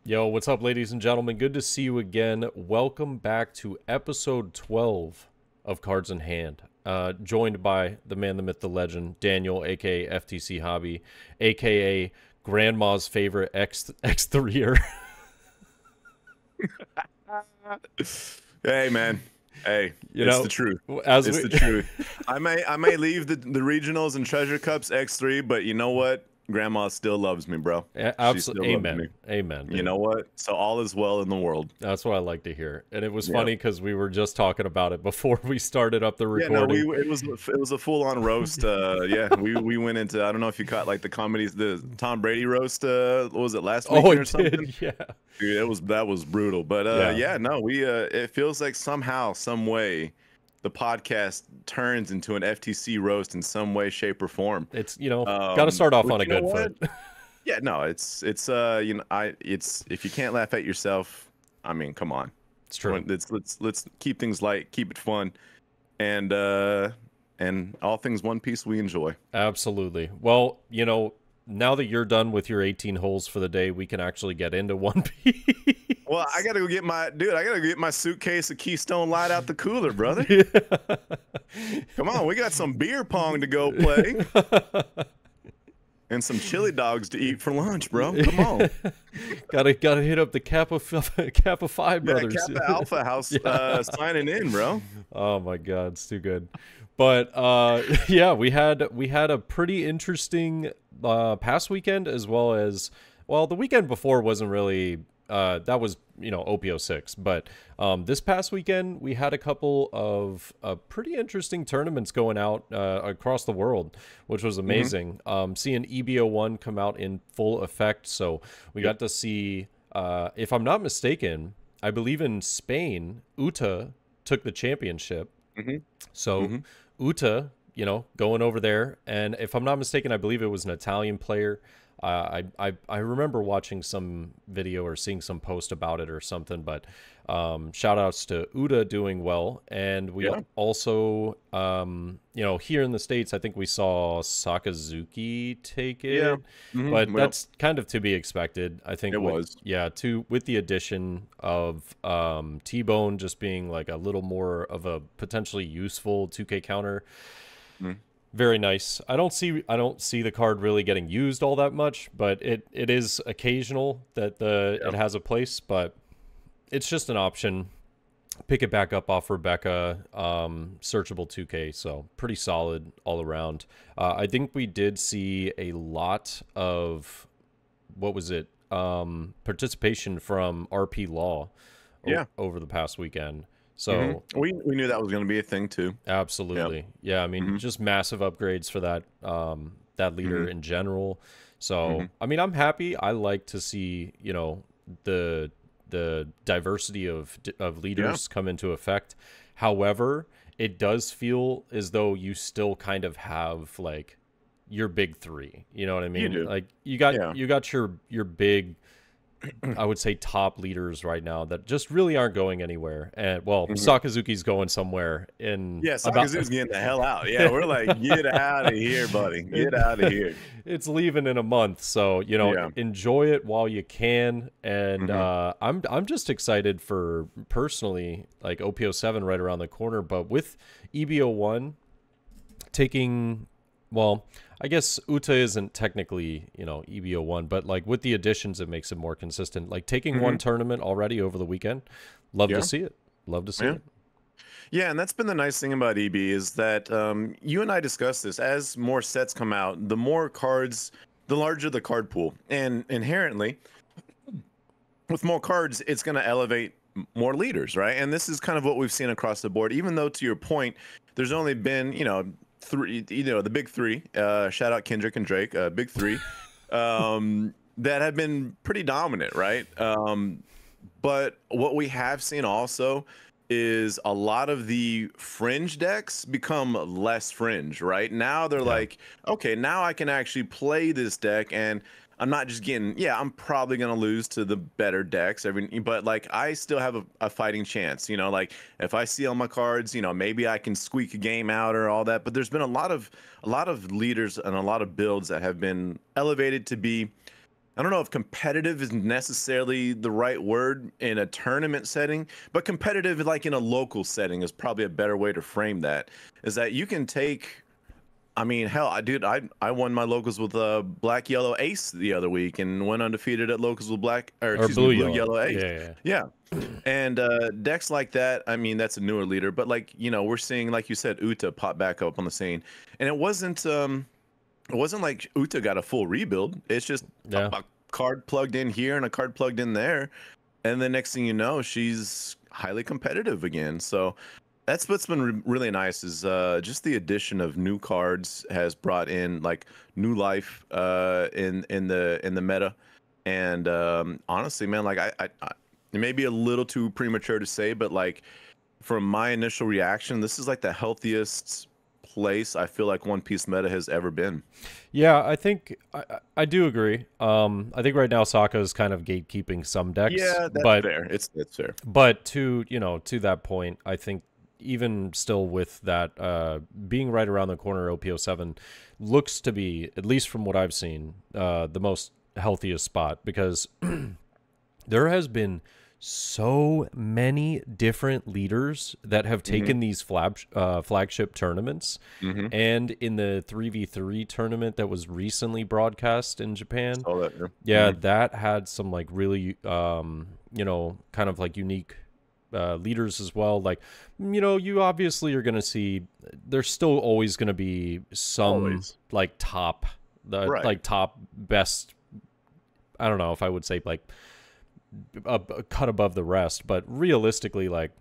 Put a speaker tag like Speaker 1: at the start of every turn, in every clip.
Speaker 1: Yo, what's up, ladies and gentlemen? Good to see you again. Welcome back to episode 12 of Cards in Hand. Joined by the man, the myth, the legend, Daniel, aka FTC Hobby, aka Grandma's favorite X3er.
Speaker 2: Hey man, hey,
Speaker 1: You
Speaker 2: it's
Speaker 1: know,
Speaker 2: the truth.
Speaker 1: as
Speaker 2: It's
Speaker 1: we
Speaker 2: the truth. I may leave the regionals and treasure cups X3, but you know what? Grandma still loves me, bro. She still
Speaker 1: absolutely,
Speaker 2: loves me.
Speaker 1: amen,
Speaker 2: You
Speaker 1: dude.
Speaker 2: know what? So all is well in the world.
Speaker 1: That's what I like to hear. And it was
Speaker 2: Yeah.
Speaker 1: funny because we were just talking about it before we started up the
Speaker 2: Yeah, no,
Speaker 1: recording.
Speaker 2: it was a full on roast. Yeah, we went into, I don't know if you caught like the Tom Brady roast. What was it, last
Speaker 1: Oh,
Speaker 2: weekend or
Speaker 1: it
Speaker 2: something?
Speaker 1: did, yeah.
Speaker 2: Dude, that was brutal. But
Speaker 1: Yeah.
Speaker 2: yeah, no, we it feels like somehow, some way, the podcast turns into an FTC roast in some way, shape, or form.
Speaker 1: It's, got to start off
Speaker 2: But
Speaker 1: on a
Speaker 2: you know
Speaker 1: good
Speaker 2: what?
Speaker 1: foot.
Speaker 2: Yeah, no, it's it's if you can't laugh at yourself, I mean, come on.
Speaker 1: It's true.
Speaker 2: Let's keep things light, keep it fun, and all things One Piece we enjoy.
Speaker 1: Absolutely. Well, now that you're done with your 18 holes for the day, we can actually get into One Piece.
Speaker 2: Well, I gotta go get I gotta get my suitcase of Keystone Light out the cooler, brother. Come on, we got some beer pong to go play. And some chili dogs to eat for lunch, bro. Come on.
Speaker 1: gotta hit up the Kappa Phi brothers.
Speaker 2: Yeah, Kappa Alpha House signing in, bro.
Speaker 1: Oh my God, it's too good. But yeah, we had a pretty interesting past weekend, as well as, well, the weekend before wasn't really that was OPO6, but this past weekend we had a couple of pretty interesting tournaments going out across the world, which was amazing. Seeing EB01 come out in full effect, so we got to see, if I'm not mistaken, I believe in Spain, Uta took the championship. So Uta, going over there, and if I'm not mistaken, I believe it was an Italian player. I remember watching some video or seeing some post about it or something, but shout outs to Uda doing well. And we also, here in the States, I think we saw Sakazuki take it, but that's kind of to be expected. I think
Speaker 2: it was.
Speaker 1: Yeah, with the addition of T-Bone just being like a little more of a potentially useful 2K counter. Very nice. I don't see the card really getting used all that much, but it is occasional that it has a place, but it's just an option. Pick it back up off Rebecca, searchable 2K, so pretty solid all around. I think we did see a lot of, what was it, participation from RP Law over the past weekend. So
Speaker 2: we knew that was going to be a thing too.
Speaker 1: Absolutely. Yeah, I mean, just massive upgrades for that that leader in general. So, I mean, I'm happy. I like to see, the diversity of leaders come into effect. However, it does feel as though you still kind of have like your big three. You know what I mean?
Speaker 2: You do.
Speaker 1: Like you got your big, I would say, top leaders right now that just really aren't going anywhere. And Sakazuki's going somewhere in
Speaker 2: Sakazuki's getting the hell out. Yeah, we're like, get out of here, buddy. Get out of here.
Speaker 1: It's leaving in a month, so enjoy it while you can. And I'm just excited for, personally, like OPO7 right around the corner, but with EB01 taking, well, I guess Uta isn't technically, EB01, but like with the additions, it makes it more consistent. Like taking one tournament already over the weekend, love to see it. Love to see it.
Speaker 2: Yeah, and that's been the nice thing about EB is that you and I discussed this. As more sets come out, the more cards, the larger the card pool. And inherently, with more cards, it's going to elevate more leaders, right? And this is kind of what we've seen across the board, even though, to your point, there's only been, three, the big three, shout out Kendrick and Drake, big three, that have been pretty dominant, right? But what we have seen also is a lot of the fringe decks become less fringe, right? Now they're like, okay, now I can actually play this deck, and I'm not just getting, I'm probably going to lose to the better decks, but like I still have a fighting chance, like if I see all my cards, maybe I can squeak a game out or all that. But there's been a lot of leaders and a lot of builds that have been elevated to be I don't know if competitive is necessarily the right word in a tournament setting, but competitive like in a local setting is probably a better way to frame that. Is that you can take, I mean, hell, I won my locals with black yellow ace the other week and went undefeated at locals with
Speaker 1: Or
Speaker 2: blue
Speaker 1: blue yellow.
Speaker 2: yellow ace.
Speaker 1: Yeah.
Speaker 2: Yeah. And decks like that, I mean, that's a newer leader, but like, we're seeing, like you said, Uta pop back up on the scene. And it wasn't like Uta got a full rebuild. It's just
Speaker 1: Yeah.
Speaker 2: a card plugged in here and a card plugged in there. And the next thing you know, she's highly competitive again. So that's what's been really nice is just the addition of new cards has brought in like new life in the meta. And honestly, man, like I it may be a little too premature to say, but like from my initial reaction, this is like the healthiest place I feel like One Piece meta has ever been.
Speaker 1: Yeah, I think I do agree. I think right now Sokka is kind of gatekeeping some decks.
Speaker 2: Yeah, that's
Speaker 1: but
Speaker 2: fair. It's fair.
Speaker 1: But to to that point, I think even still with that being right around the corner, OPO7 looks to be, at least from what I've seen, the most healthiest spot, because there has been so many different leaders that have taken these flagship tournaments. And in the 3v3 tournament that was recently broadcast in Japan, that had some like really kind of like unique leaders as well. Like, you obviously are going to see, there's still always going to be some like top best, I don't know if I would say like a cut above the rest, but realistically, like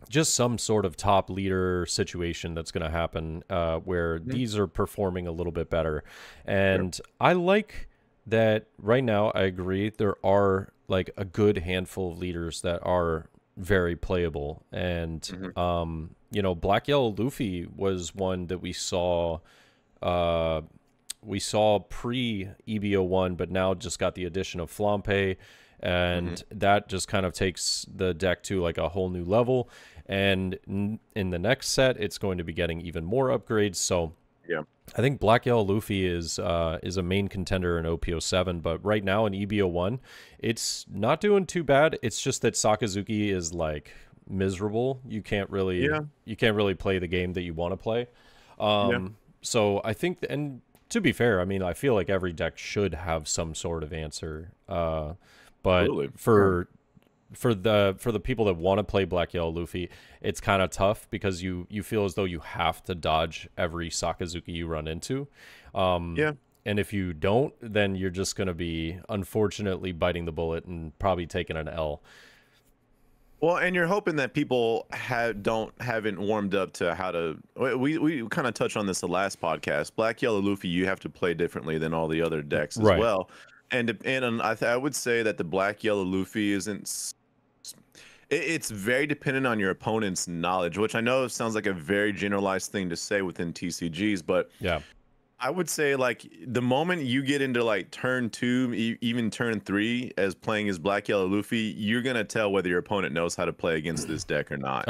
Speaker 1: just some sort of top leader situation that's going to happen where these are performing a little bit better. And I like that right now. I agree, there are like a good handful of leaders that are very playable. And Black Yellow Luffy was one that we saw pre EB01, but now just got the addition of Flampe, and that just kind of takes the deck to like a whole new level. And in the next set, it's going to be getting even more upgrades. So
Speaker 2: yeah,
Speaker 1: I think Black Yellow Luffy is a main contender in OPO7, but right now in EB01, it's not doing too bad. It's just that Sakazuki is like miserable. You can't really play the game that you want to play. So I think, and to be fair, I mean, I feel like every deck should have some sort of answer. But for the people that want to play Black Yellow Luffy, it's kind of tough because you feel as though you have to dodge every Sakazuki you run into. And if you don't, then you're just going to be unfortunately biting the bullet and probably taking an L.
Speaker 2: Well, and you're hoping that people haven't warmed up to how to. We kind of touched on this the last podcast. Black Yellow Luffy, you have to play differently than all the other decks as well. And I would say that the Black Yellow Luffy isn't. It's very dependent on your opponent's knowledge, which I know sounds like a very generalized thing to say within TCGs, but
Speaker 1: yeah,
Speaker 2: I would say like the moment you get into like turn 2, even turn 3 as playing as Black Yellow Luffy, you're gonna tell whether your opponent knows how to play against this deck or not.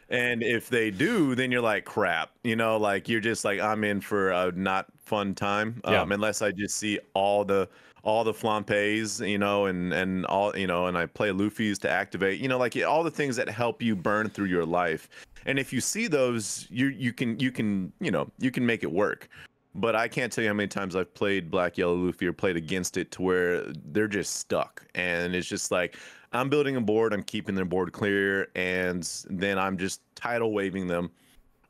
Speaker 2: And if they do, then you're like, crap, like you're just like, I'm in for a not fun time. Unless I just see all the Flampes, and all, and I play Luffy's to activate, like all the things that help you burn through your life. And if you see those, you can make it work. But I can't tell you how many times I've played Black Yellow Luffy or played against it to where they're just stuck. And it's just like, I'm building a board, I'm keeping their board clear, and then I'm just tidal waving them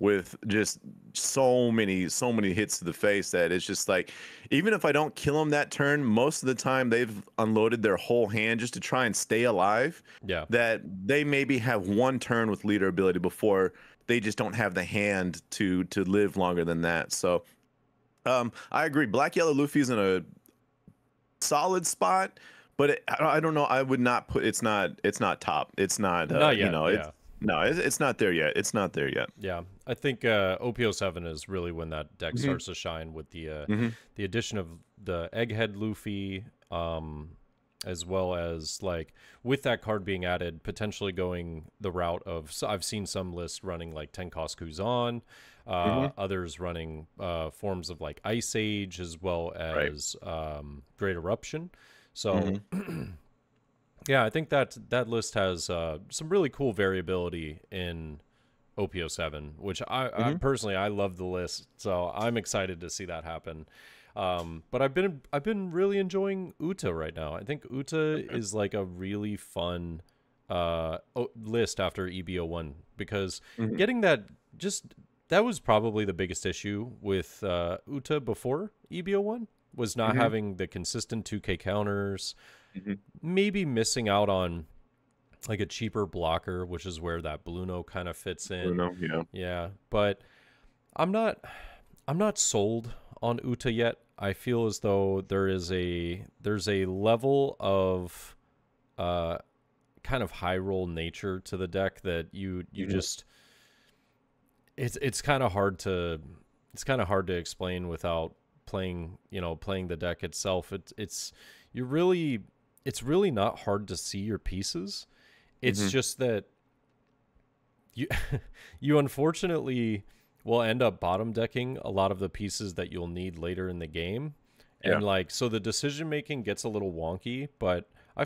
Speaker 2: with just so many hits to the face that it's just like, even if I don't kill them that turn, most of the time they've unloaded their whole hand just to try and stay alive.
Speaker 1: Yeah.
Speaker 2: That they maybe have one turn with leader ability before they just don't have the hand to live longer than that. So I agree. Black Yellow Luffy's in a solid spot, but I don't know. I would not put, it's not top. It's not,
Speaker 1: not yet,
Speaker 2: it's not there yet. It's not there yet.
Speaker 1: Yeah, I think OPO7 is really when that deck starts to shine with the addition of the Egghead Luffy, as well as like with that card being added, potentially going the route of. So I've seen some lists running like Tenkosk Kuzan,
Speaker 2: Hmm.
Speaker 1: others running forms of like Ice Age as well
Speaker 2: Right.
Speaker 1: as Great Eruption. So
Speaker 2: Hmm.
Speaker 1: yeah, I think that that list has some really cool variability in OPO7, which I
Speaker 2: Hmm.
Speaker 1: personally I love the list, so I'm excited to see that happen. But I've been really enjoying Uta right now. I think Uta
Speaker 2: Okay.
Speaker 1: is like a really fun list after EB01 because
Speaker 2: Hmm.
Speaker 1: getting that just that was probably the biggest issue with Uta before EB01 was not
Speaker 2: Hmm.
Speaker 1: having the consistent 2K counters,
Speaker 2: Hmm.
Speaker 1: maybe missing out on like a cheaper blocker, which is where that Bluno kind of fits in.
Speaker 2: Bruno, yeah.
Speaker 1: Yeah, but I'm not I'm not sold on Uta yet. I feel as though there's a level of uh kind of high roll nature to the deck that you
Speaker 2: Hmm.
Speaker 1: just it's kind of hard to explain without playing, playing the deck itself. It's you really it's really not hard to see your pieces. It's
Speaker 2: Hmm.
Speaker 1: just that you you unfortunately will end up bottom decking a lot of the pieces that you'll need later in the game.
Speaker 2: Yeah.
Speaker 1: And like so the decision making gets a little wonky, but I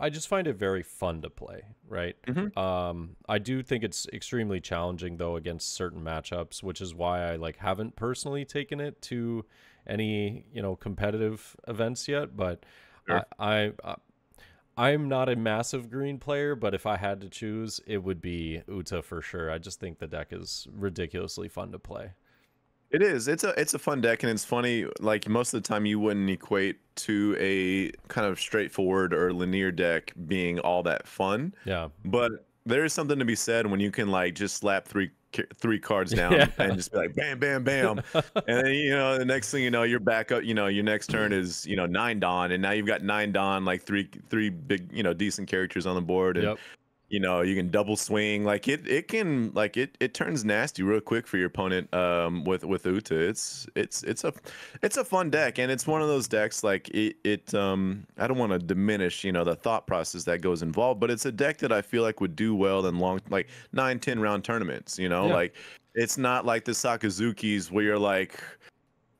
Speaker 1: just find it very fun to play, right?
Speaker 2: Hmm.
Speaker 1: I do think it's extremely challenging though against certain matchups, which is why I like haven't personally taken it to any, competitive events yet, but
Speaker 2: Sure.
Speaker 1: I'm not a massive green player, but if I had to choose, it would be Uta for sure. I just think the deck is ridiculously fun to play.
Speaker 2: It is. It's a fun deck, and it's funny. Like most of the time, you wouldn't equate to a kind of straightforward or linear deck being all that fun,
Speaker 1: Yeah.
Speaker 2: but there is something to be said when you can like just slap three cards
Speaker 1: Yeah.
Speaker 2: down and just be like bam, bam, bam, and then the next thing you know, you're back up. Your next turn is 9 Dawn, and now you've got 9 Dawn, like three big decent characters on the board, and
Speaker 1: Yep.
Speaker 2: you can double swing. Like it can like it turns nasty real quick for your opponent with Uta. It's a fun deck, and it's one of those decks like I don't want to diminish the thought process that goes involved, but it's a deck that I feel like would do well in long, like 9-10 round tournaments.
Speaker 1: Yeah.
Speaker 2: Like it's not like the Sakazukis where you're like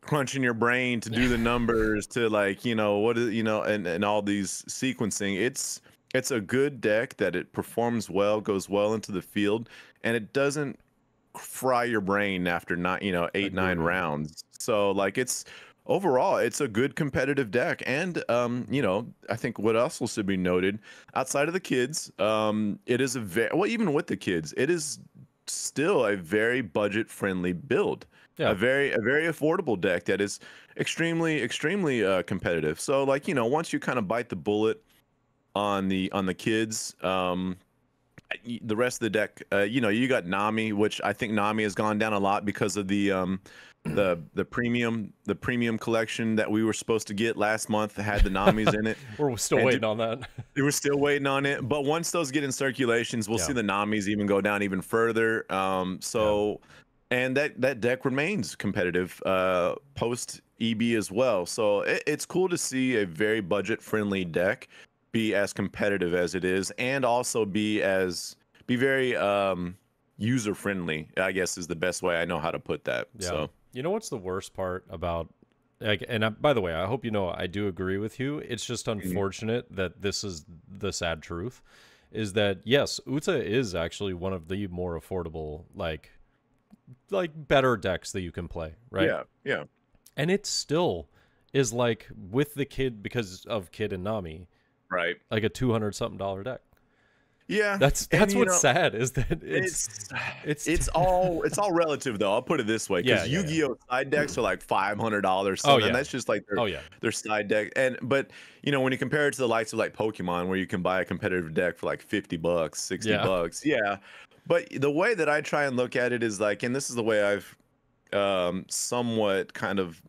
Speaker 2: crunching your brain to do the numbers to like what is and all these sequencing. It's a good deck that it performs well, goes well into the field, and it doesn't fry your brain after not 8-9
Speaker 1: Agreed.
Speaker 2: rounds. So like it's overall it's a good competitive deck. And I think what also should be noted, outside of the kids, it is a very well, even with the kids, it is still a very budget friendly build,
Speaker 1: Yeah.
Speaker 2: a very affordable deck that is extremely competitive. So like once you kind of bite the bullet on the kids, the rest of the deck, you got Nami, which I think Nami has gone down a lot because of the premium collection that we were supposed to get last month that had the Namis in it.
Speaker 1: We're still
Speaker 2: And
Speaker 1: waiting on that.
Speaker 2: they were still waiting on it, but once those get in circulations, we'll
Speaker 1: Yeah.
Speaker 2: see the Namis even go down even further.
Speaker 1: Yeah.
Speaker 2: And that deck remains competitive post EB as well. So it's cool to see a very budget friendly deck be as competitive as it is, and also be very user friendly, I guess is the best way I know how to put that.
Speaker 1: Yeah.
Speaker 2: So
Speaker 1: You know what's the worst part about like and by the way, I hope you know I do agree with you. It's just
Speaker 2: mhm.
Speaker 1: unfortunate that this is the sad truth is that yes, Uta is actually one of the more affordable like better decks that you can play, right?
Speaker 2: Yeah, yeah,
Speaker 1: And it still is like with the kid because of Kid and Nami,
Speaker 2: right.
Speaker 1: like a 200 something dollar deck.
Speaker 2: Yeah, and
Speaker 1: That's what's sad is that
Speaker 2: it's
Speaker 1: it's
Speaker 2: it's all relative though. I'll put it this way,
Speaker 1: yeah,
Speaker 2: because
Speaker 1: yeah, yeah.
Speaker 2: Yu-Gi-Oh side decks are like $500
Speaker 1: Oh
Speaker 2: something.
Speaker 1: yeah.
Speaker 2: That's just like
Speaker 1: Oh yeah.
Speaker 2: their side deck. And but when you compare it to the likes of like Pokemon, where you can buy a competitive deck for like $50, $60,
Speaker 1: Yeah.
Speaker 2: yeah. But the way that I try and look at it is like, and this is the way I've somewhat kind of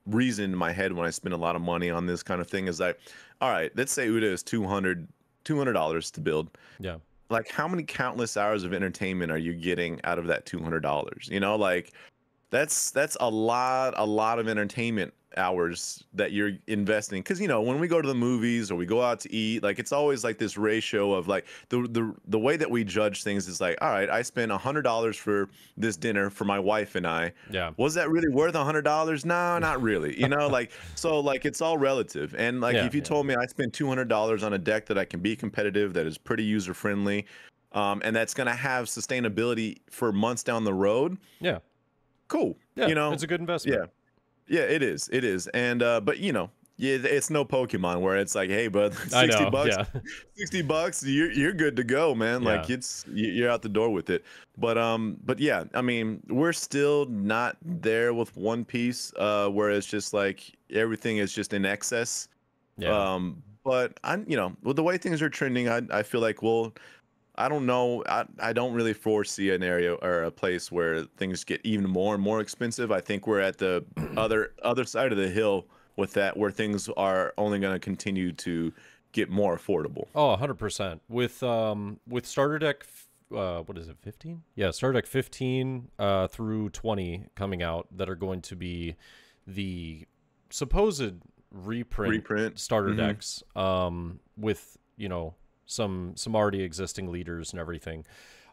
Speaker 2: reasoned in my head when I spend a lot of money on this kind of thing, is like, all right, let's say Uda is $200 to build.
Speaker 1: Yeah.
Speaker 2: Like how many countless hours of entertainment are you getting out of that $200? Like That's a lot of entertainment hours that you're investing, because when we go to the movies or we go out to eat, like it's always like this ratio of like the way that we judge things is like, all right, I spent $100 for this dinner for my wife and I.
Speaker 1: Yeah.
Speaker 2: Was that really worth $100? No, not really. Like, so like it's all relative. And like
Speaker 1: Yeah,
Speaker 2: if you
Speaker 1: yeah.
Speaker 2: told me I spent $200 on a deck that I can be competitive, that is pretty user friendly, and that's gonna have sustainability for months down the road,
Speaker 1: Yeah.
Speaker 2: cool.
Speaker 1: Yeah, it's a good investment.
Speaker 2: Yeah. Yeah, it is. It is. And but yeah, it's no Pokemon where it's like, hey, bud,
Speaker 1: I
Speaker 2: 60
Speaker 1: know.
Speaker 2: bucks,
Speaker 1: Yeah.
Speaker 2: 60 bucks, you're good to go, man.
Speaker 1: Yeah.
Speaker 2: Like you're out the door with it. But yeah, I mean, we're still not there with One Piece, where it's just like everything is just in excess.
Speaker 1: Yeah.
Speaker 2: But with the way things are trending, I feel like I don't know. I don't really foresee an area or a place where things get even more and more expensive. I think we're at the other side of the hill with that, where things are only going to continue to get more affordable.
Speaker 1: Oh, 100%. With starter deck what is it, 15? Yeah, starter deck 15 through 20 coming out that are going to be the supposed reprint starter decks with, some already existing leaders and everything.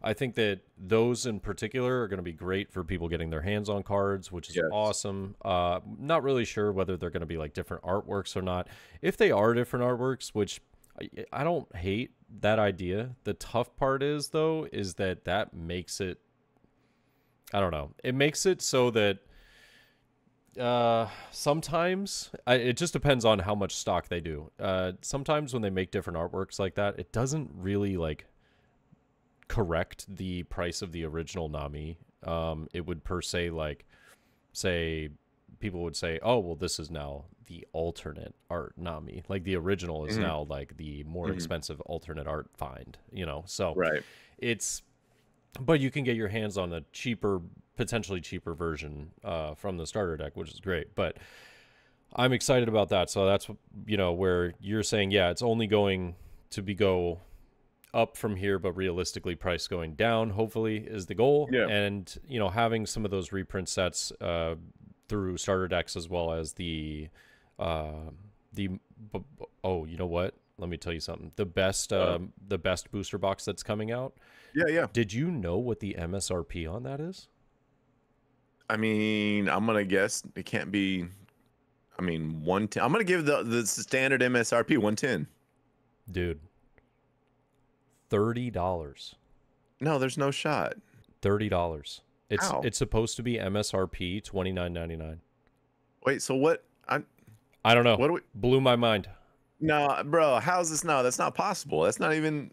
Speaker 1: I think that those in particular are going to be great for people getting their hands on cards, which is awesome. Not really sure whether they're going to be like different artworks or not. If they are different artworks, which I don't hate that idea. The tough part is, though, is that makes it, I don't know. It makes it so that sometimes it just depends on how much stock they do. Sometimes when they make different artworks like that, it doesn't really like correct the price of the original Nami. It would per se like say people would say, oh well, this is now the alternate art Nami, like the original is now like the more expensive alternate art find, so
Speaker 2: Right.
Speaker 1: But you can get your hands on a potentially cheaper version from the starter deck, which is great. But I'm excited about that. So that's, where you're saying, yeah, it's only going to go up from here, but realistically price going down, hopefully, is the goal.
Speaker 2: Yeah.
Speaker 1: And, having some of those reprint sets through starter decks, as well as you know what? Let me tell you something. The best booster box that's coming out.
Speaker 2: Yeah.
Speaker 1: Did you know what the MSRP on that is?
Speaker 2: I mean, I'm gonna guess it can't be. I mean, 110. I'm gonna give the standard MSRP 110.
Speaker 1: Dude, $30.
Speaker 2: No, there's no shot.
Speaker 1: $30. It's supposed to be MSRP $29.99.
Speaker 2: Wait, so what?
Speaker 1: I don't know.
Speaker 2: What do we?
Speaker 1: Blew my mind.
Speaker 2: No, bro. How's this? No, that's not possible. That's not even.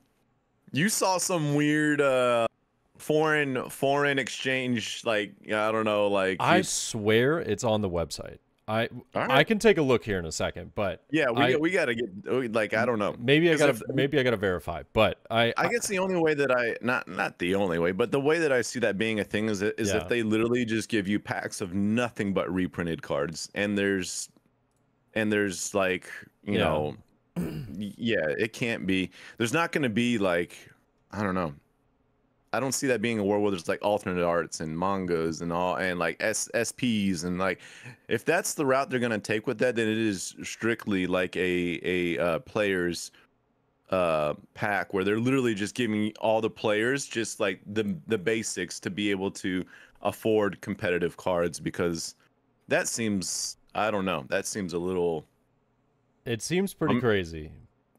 Speaker 2: You saw some weird foreign exchange, like I don't know, like
Speaker 1: I swear it's on the website.
Speaker 2: All right.
Speaker 1: I can take a look here in a second, but
Speaker 2: yeah, we gotta get, like, I don't know.
Speaker 1: Maybe I gotta verify, but I
Speaker 2: guess the only way that not the only way, but the way that I see that being a thing is if they literally just give you packs of nothing but reprinted cards, and there's like it can't be. There's not going to be like, I don't know. I don't see that being a world where there's like alternate arts and mangas and all, and like SPs, and like if that's the route they're going to take with that, then it is strictly like a players pack where they're literally just giving all the players just like the basics to be able to afford competitive cards, because that seems, I don't know, that seems a little.
Speaker 1: It seems pretty crazy.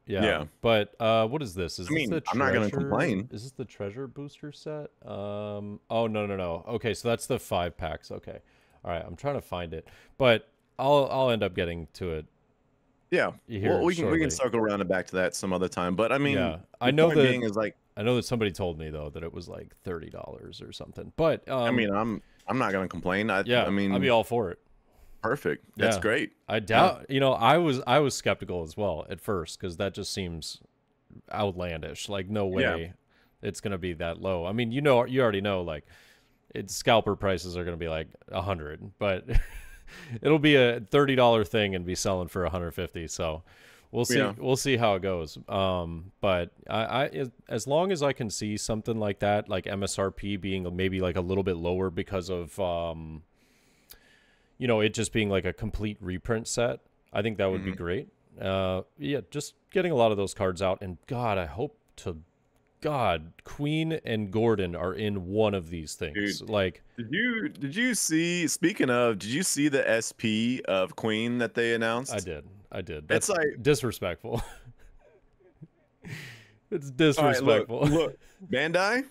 Speaker 1: Yeah. But what is this? Is this the treasure?
Speaker 2: I'm not gonna complain.
Speaker 1: Is this the treasure booster set? Oh no. Okay, so that's the 5 packs. Okay. All right, I'm trying to find it. But I'll end up getting to it.
Speaker 2: Yeah. Well, we can circle around and back to that some other time. But I mean,
Speaker 1: yeah. I know
Speaker 2: that
Speaker 1: somebody told me though that it was like $30 or something. But
Speaker 2: I mean, I'm not gonna complain. I mean,
Speaker 1: I'd be all for it.
Speaker 2: Perfect. That's great.
Speaker 1: I doubt, I was skeptical as well at first, because that just seems outlandish. Like, no way it's going to be that low. I mean, you already know, like, scalper prices are going to be like 100, but it'll be a $30 thing and be selling for 150. So we'll see. Yeah. We'll see how it goes. But I as long as I can see something like that, like MSRP being maybe like a little bit lower because of you know, it just being like a complete reprint set, I think that would be
Speaker 2: Mhm.
Speaker 1: great. Yeah, just getting a lot of those cards out, and God, I hope to God Queen and Gordon are in one of these things.
Speaker 2: Dude,
Speaker 1: Like,
Speaker 2: did you see? Speaking of, did you see the SP of Queen that they
Speaker 1: I
Speaker 2: announced?
Speaker 1: did, I did.
Speaker 2: It's
Speaker 1: That's
Speaker 2: like,
Speaker 1: disrespectful. It's
Speaker 2: all right, look,
Speaker 1: disrespectful.
Speaker 2: look, Bandai.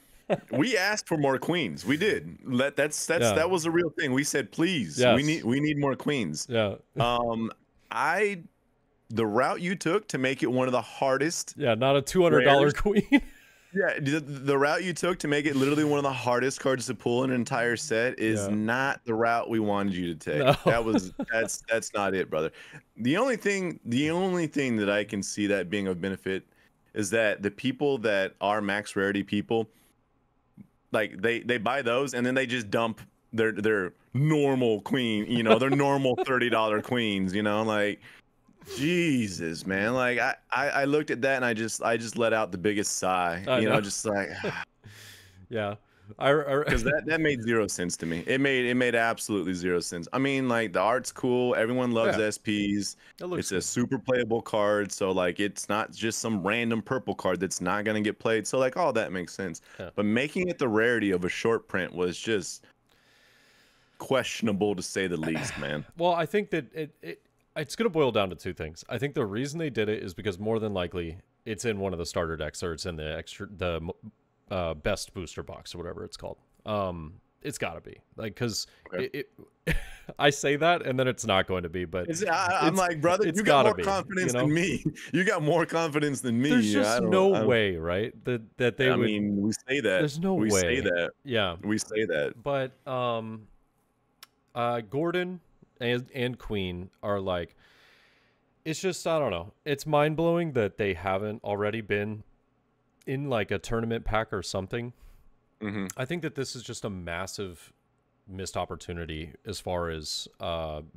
Speaker 2: We asked for more queens. We did.
Speaker 1: Yeah.
Speaker 2: That was a real thing. We said, please,
Speaker 1: Yes.
Speaker 2: we need more queens.
Speaker 1: Yeah.
Speaker 2: Um, I the route you took to make it one of the hardest
Speaker 1: Yeah. Not a $200
Speaker 2: rares.
Speaker 1: queen.
Speaker 2: Yeah, the route you took to make it literally one of the hardest cards to pull in an entire set is
Speaker 1: Yeah.
Speaker 2: not the route we wanted you to take.
Speaker 1: No.
Speaker 2: That's not it, brother. The only thing that I can see that being of benefit is that the people that are max rarity people, like they buy those and then they just dump their normal queen, their normal $30 queens, like Jesus, man. Like I looked at that and I just let out the biggest sigh,
Speaker 1: I know.
Speaker 2: just like
Speaker 1: Yeah.
Speaker 2: because that made zero sense to me. It made absolutely zero sense. I mean, like the art's cool. Everyone loves
Speaker 1: Yeah.
Speaker 2: SPs.
Speaker 1: It looks
Speaker 2: It's a
Speaker 1: good.
Speaker 2: super playable card, so like it's not just some random purple card that's not gonna get played. So like all that makes sense.
Speaker 1: Yeah.
Speaker 2: But making it the rarity of a short print was just questionable to say the least, man.
Speaker 1: Well, I think that it's going to boil down to two things. I think the reason they did it is because more than likely it's in one of the starter decks, or it's in the best booster box or whatever it's called. It's got to be like, because
Speaker 2: Okay.
Speaker 1: I say that and then it's not going to be, but
Speaker 2: I'm like, brother,
Speaker 1: it's
Speaker 2: you got
Speaker 1: gotta
Speaker 2: more
Speaker 1: be,
Speaker 2: confidence
Speaker 1: you know?
Speaker 2: than me. You got more confidence than me.
Speaker 1: There's
Speaker 2: I
Speaker 1: just
Speaker 2: don't,
Speaker 1: no
Speaker 2: I don't,
Speaker 1: way, right? That they
Speaker 2: I
Speaker 1: would.
Speaker 2: mean, we say that.
Speaker 1: There's no
Speaker 2: We say
Speaker 1: way.
Speaker 2: that.
Speaker 1: Yeah,
Speaker 2: We say that.
Speaker 1: but Gordon and Queen are like, it's just, I don't know. It's mind blowing that they haven't already been in like a tournament pack or something.
Speaker 2: Hmm.
Speaker 1: I think that this is just a massive missed opportunity as far as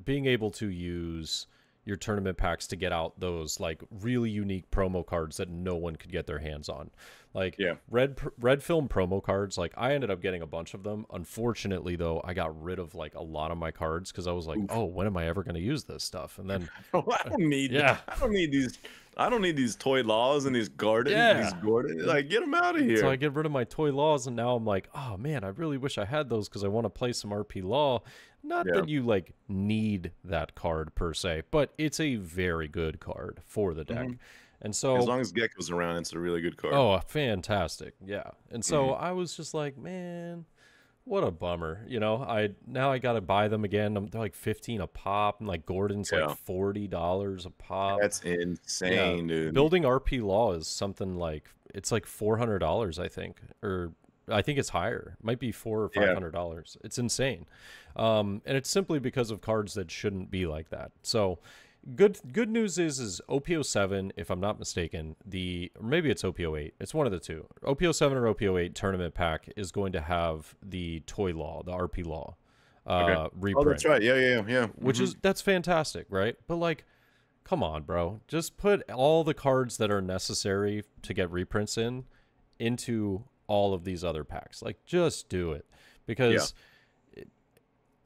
Speaker 1: being able to use your tournament packs to get out those like really unique promo cards that no one could get their hands on. Like
Speaker 2: Yeah.
Speaker 1: red film promo cards, like I ended up getting a bunch of them. Unfortunately though, I got rid of like a lot of my cards because I was like,
Speaker 2: Oof.
Speaker 1: oh, when am I ever going to use this stuff? And then
Speaker 2: I don't need.
Speaker 1: yeah.
Speaker 2: I don't need these. I don't need these toy laws and these Gordon.
Speaker 1: Yeah.
Speaker 2: These Gordon. Like, get them out of here.
Speaker 1: So I get rid of my toy laws, and now I'm like, oh man, I really wish I had those because I want to play some RP Law. Not
Speaker 2: Yeah.
Speaker 1: that you like need that card per se, but it's a very good card for the deck.
Speaker 2: Mhm.
Speaker 1: And so,
Speaker 2: As long as Gecko's around, it's a really good card.
Speaker 1: oh, fantastic, yeah. And so I was just like, man, what a bummer, Now I gotta buy them again. They're like 15 a pop, and like Gordon's
Speaker 2: Yeah.
Speaker 1: like $40 a pop.
Speaker 2: That's insane, dude.
Speaker 1: Building RP Law is something like it's like $400, I think, or I think it's higher. It might be $400 or $500. It's insane, and it's simply because of cards that shouldn't be like that. So, good news is OPO7, if I'm not mistaken, or maybe it's OPO8. It's one of the two. OPO7 or OPO8 tournament pack is going to have the toy law, the RP Law, reprint.
Speaker 2: Oh, that's right. Yeah.
Speaker 1: Which is that's fantastic, right? But like, come on, bro. Just put all the cards that are necessary to get reprints into all of these other packs. Like, just do it. Because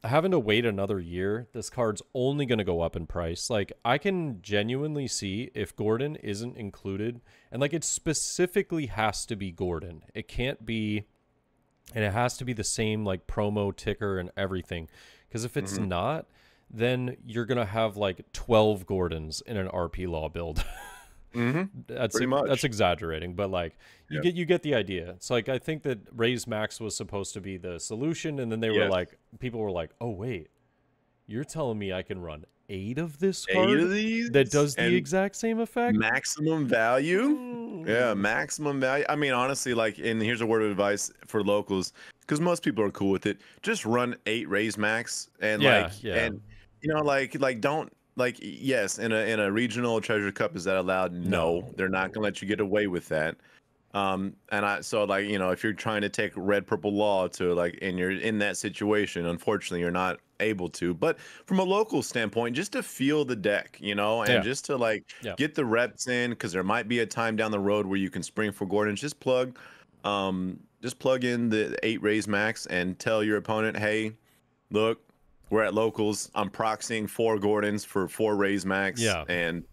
Speaker 1: having to wait another year, this card's only going to go up in price. Like, I can genuinely see if Gordon isn't included, and like, it specifically has to be Gordon. It can't be, and it has to be the same like promo ticker and everything. Because if it's not, then you're going to have like 12 Gordons in an RP Law build.
Speaker 2: Pretty much.
Speaker 1: That's exaggerating, but like you get the idea. It's like, I think that Raise Max was supposed to be the solution, and then they were like, people were like, oh wait, you're telling me I can run 8 of this card
Speaker 2: 8 of these
Speaker 1: that does the
Speaker 2: and
Speaker 1: exact same effect?
Speaker 2: maximum value. Yeah, maximum value. I mean, honestly, like, and here's a word of advice for locals, because most people are cool with it. Just run 8 Raise Max, and and don't. Like, yes, in a regional treasure cup, is that allowed? No, they're not gonna let you get away with that. And if you're trying to take red purple law to like, and you're in that situation, unfortunately, you're not able to. But from a local standpoint, just to feel the deck, and just to like get the reps in, because there might be a time down the road where you can spring for Gordon. Just plug in the 8 Raise Max and tell your opponent, hey, look, We're at locals. I'm proxying 4 Gordons for 4 Raise Max,
Speaker 1: Yeah.
Speaker 2: and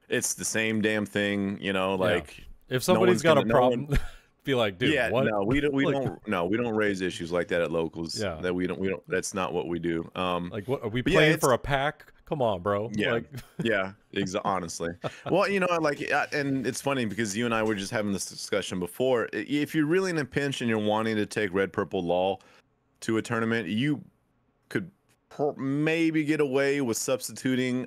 Speaker 2: it's the same damn thing, you know,
Speaker 1: Yeah.
Speaker 2: like
Speaker 1: If
Speaker 2: no
Speaker 1: somebody's
Speaker 2: one's
Speaker 1: got a
Speaker 2: gonna no one
Speaker 1: problem, be like, dude,
Speaker 2: yeah,
Speaker 1: what?
Speaker 2: no, we
Speaker 1: Like,
Speaker 2: don't no, we don't raise issues like that at locals.
Speaker 1: yeah.
Speaker 2: That we don't that's not what we do.
Speaker 1: Like, what are we
Speaker 2: But yeah,
Speaker 1: playing
Speaker 2: it's
Speaker 1: for a pack? Come on, bro.
Speaker 2: yeah.
Speaker 1: Like,
Speaker 2: Yeah, honestly. Well, you know, like and it's funny because you and I were just having this discussion before. If you're really in a pinch and you're wanting to take red purple law to a tournament, you could maybe get away with substituting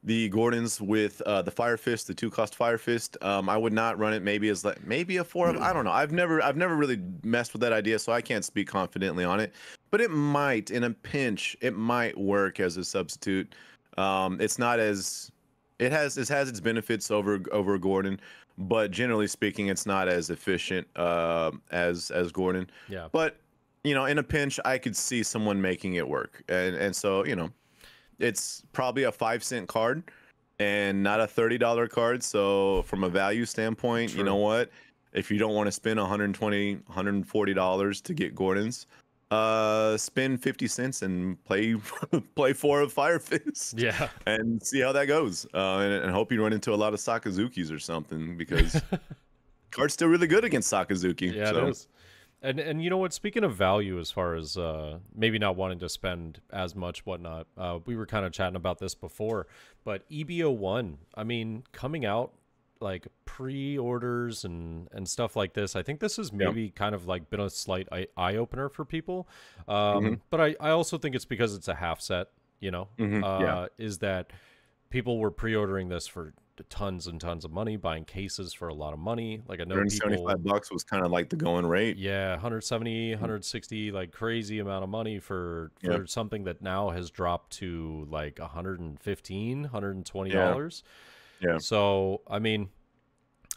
Speaker 2: the Gordons with the Fire Fist, the 2-cost Fire Fist. I would not run it maybe as like maybe a 4 of I don't know. I've never really messed with that idea, so I can't speak confidently on it. But it might, in a pinch, it might work as a substitute. It's not as it has its benefits over Gordon, but generally speaking, it's not as efficient as Gordon.
Speaker 1: yeah.
Speaker 2: But you know, in a pinch, I could see someone making it work, and so you know, it's probably a 5-cent card and not a $30 card. So from a value standpoint,
Speaker 1: True.
Speaker 2: you know what? If you don't want to spend $120, $140 to get Gordons, spend 50 cents and play 4 of Fire Fist.
Speaker 1: Yeah.
Speaker 2: And see how that goes. And hope you run into a lot of Sakazukis or something, because card's still really good against Sakazuki.
Speaker 1: Yeah,
Speaker 2: so.
Speaker 1: it is. And you know what? Speaking of value, as far as maybe not wanting to spend as much, whatnot, we were kind of chatting about this before. But EB01, I mean, coming out like pre-orders and stuff like this, I think this has maybe kind of like been a slight eye opener for people. But I also think it's because it's a half set. You know, is that people were pre-ordering this for tons and tons of money, buying cases for a lot of money. Like I know people,
Speaker 2: $175 was kind of like the going rate.
Speaker 1: yeah, 170, 160, like crazy amount of money for something that now has dropped to like 115, $120.
Speaker 2: Yeah.
Speaker 1: So, I mean,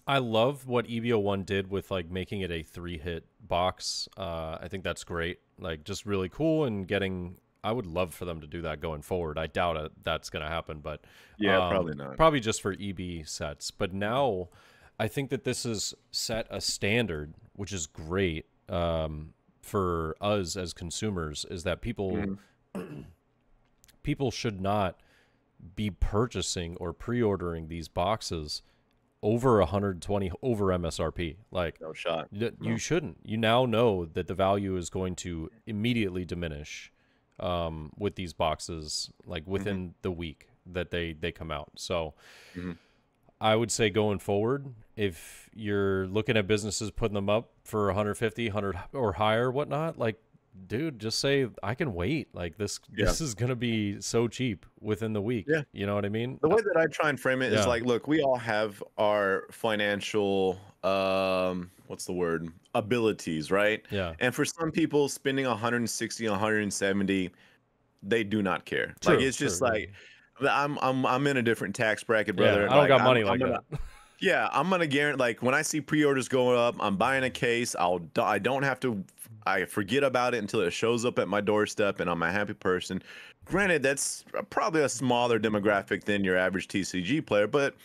Speaker 1: I love what EB01 did with like making it a 3-hit box. I think that's great. Like just really cool, and getting, I would love for them to do that going forward. I doubt that's going to happen, but
Speaker 2: yeah, probably not.
Speaker 1: Probably just for EB sets. But now I think that this has set a standard, which is great for us as consumers, is that people people should not be purchasing or pre-ordering these boxes over 120 over MSRP. Like,
Speaker 2: no shot.
Speaker 1: You shouldn't. You now know that the value is going to immediately diminish with these boxes, like within the week that they come out. So I would say going forward, if you're looking at businesses putting them up for 150, 100 or higher, whatnot, like, dude, just say I can wait. Like this is gonna be so cheap within the week.
Speaker 2: Yeah,
Speaker 1: you know what I mean?
Speaker 2: The way that I try and frame it is like, look, we all have our financial what's the word, abilities, right?
Speaker 1: Yeah.
Speaker 2: And for some people, spending 160, 170, they do not care.
Speaker 1: True,
Speaker 2: like it's just like I'm in a different tax bracket, brother.
Speaker 1: Yeah, I don't got money like that.
Speaker 2: Yeah, I'm gonna guarantee. Like when I see pre-orders going up, I'm buying a case. I don't have to. I forget about it until it shows up at my doorstep, and I'm a happy person. Granted, that's probably a smaller demographic than your average TCG player, but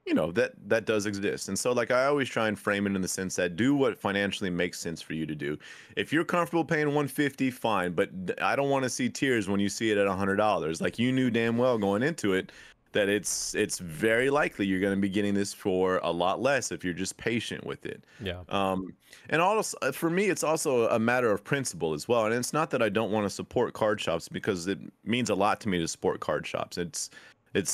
Speaker 2: you know that does exist. And so, like, I always try and frame it in the sense that do what financially makes sense for you to do. If you're comfortable paying $150, fine, but I don't want to see tears when you see it at $100. Like, you knew damn well going into it that it's very likely you're going to be getting this for a lot less if you're just patient with it.
Speaker 1: Yeah.
Speaker 2: And also for me, it's also a matter of principle as well. And it's not that I don't want to support card shops, because it means a lot to me to support card shops. It's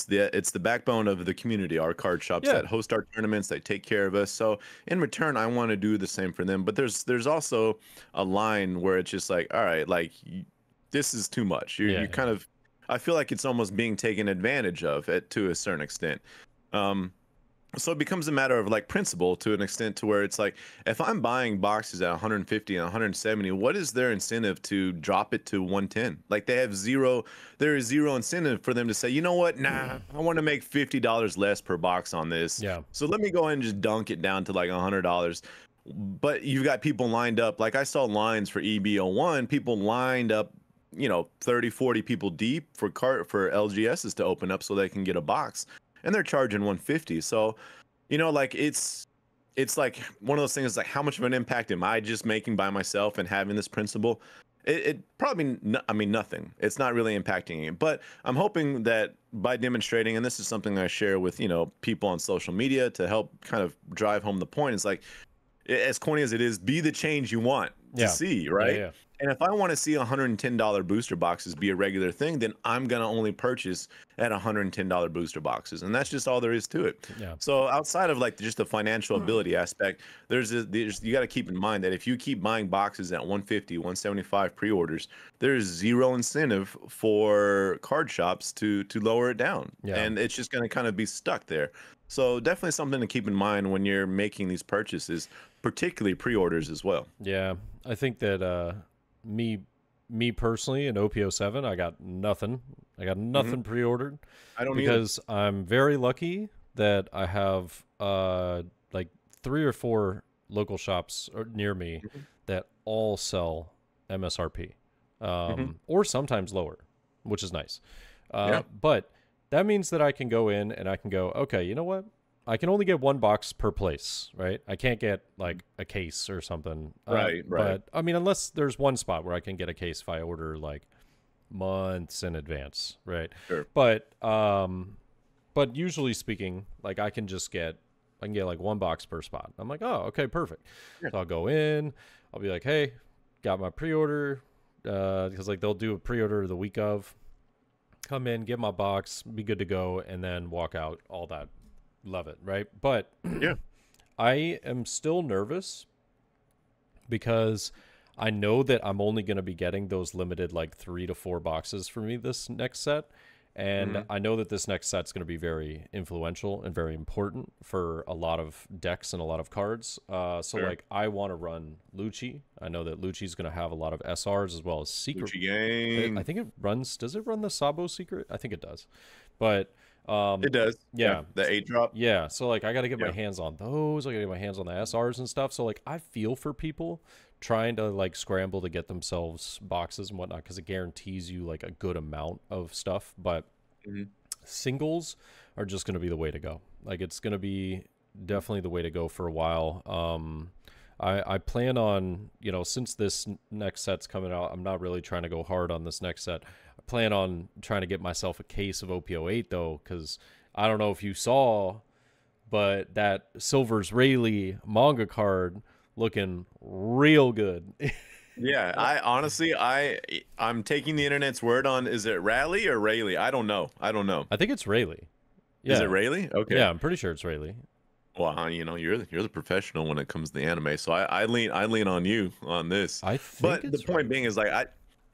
Speaker 2: the backbone of the community, our card shops that host our tournaments, they take care of us. So in return, I want to do the same for them. But there's also a line where it's just like, all right, like this is too much. You kind of, I feel like it's almost being taken advantage of to a certain extent. So it becomes a matter of like principle to an extent, to where it's like, if I'm buying boxes at 150 and 170, what is their incentive to drop it to 110? Like there is zero incentive for them to say, you know what? Nah, I want to make $50 less per box on this.
Speaker 1: Yeah.
Speaker 2: So let me go ahead and just dunk it down to like $100. But you've got people lined up. Like I saw lines for EB01, people lined up, 30, 40 people deep for LGSs to open up so they can get a box. And they're charging 150. So, like it's like one of those things, like how much of an impact am I just making by myself and having this principle? it probably, I mean, nothing. It's not really impacting it. But I'm hoping that by demonstrating, and this is something I share with, people on social media to help kind of drive home the point. It's like, as corny as it is, be the change you want to see, right?
Speaker 1: Yeah.
Speaker 2: And if I want to see $110 booster boxes be a regular thing, then I'm going to only purchase at $110 booster boxes. And that's just all there is to it.
Speaker 1: Yeah.
Speaker 2: So outside of like just the financial ability aspect, there's you got to keep in mind that if you keep buying boxes at 150, 175 pre-orders, there's zero incentive for card shops to lower it down.
Speaker 1: Yeah.
Speaker 2: And it's just going to kind of be stuck there. So definitely something to keep in mind when you're making these purchases, particularly pre-orders as well.
Speaker 1: Yeah. I think that me personally in OP07, I got nothing. I got nothing pre-ordered.
Speaker 2: I don't
Speaker 1: because I'm very lucky that I have like 3 or 4 local shops near me that all sell MSRP, or sometimes lower, which is nice. But that means that I can go in and I can go, okay, you know what? I can only get 1 box per place, right? I can't get like a case or something.
Speaker 2: Right.
Speaker 1: But I mean, unless there's one spot where I can get a case if I order like months in advance, right?
Speaker 2: Sure.
Speaker 1: But usually speaking, like I can get like 1 box per spot. I'm like, oh, okay, perfect.
Speaker 2: Yeah.
Speaker 1: So I'll go in, I'll be like, hey, got my pre-order, because like they'll do a pre-order the week of. Come in, get my box, be good to go, and then walk out, all that. Love it, right? But
Speaker 2: yeah,
Speaker 1: I am still nervous because I know that I'm only going to be getting those limited like 3 to 4 boxes for me this next set. And I know that this next set's going to be very influential and very important for a lot of decks and a lot of cards. So like I want to run Lucci. I know that Lucci's going to have a lot of SRs as well as secret.
Speaker 2: Lucci gang.
Speaker 1: I think it runs. Does it run the Sabo secret? I think it does. But
Speaker 2: it does.
Speaker 1: Yeah.
Speaker 2: The 8-drop.
Speaker 1: Yeah. So like I got to get my hands on those. I got to get my hands on the SRs and stuff. So like I feel for people trying to like scramble to get themselves boxes and whatnot, because it guarantees you like a good amount of stuff. But singles are just going to be the way to go. Like it's going to be definitely the way to go for a while. I plan on, since this next set's coming out, I'm not really trying to go hard on this next set. I plan on trying to get myself a case of OP08 though, because I don't know if you saw, but that Silver's Rayleigh manga card looking real good.
Speaker 2: Yeah, I honestly, I'm taking the internet's word on, is it Raleigh or Rayleigh? I don't know.
Speaker 1: I think it's Rayleigh. Yeah.
Speaker 2: Is it Rayleigh? Okay.
Speaker 1: Yeah, I'm pretty sure it's Rayleigh.
Speaker 2: Well, you're the professional when it comes to the anime, so I lean on you on this. But the point being is like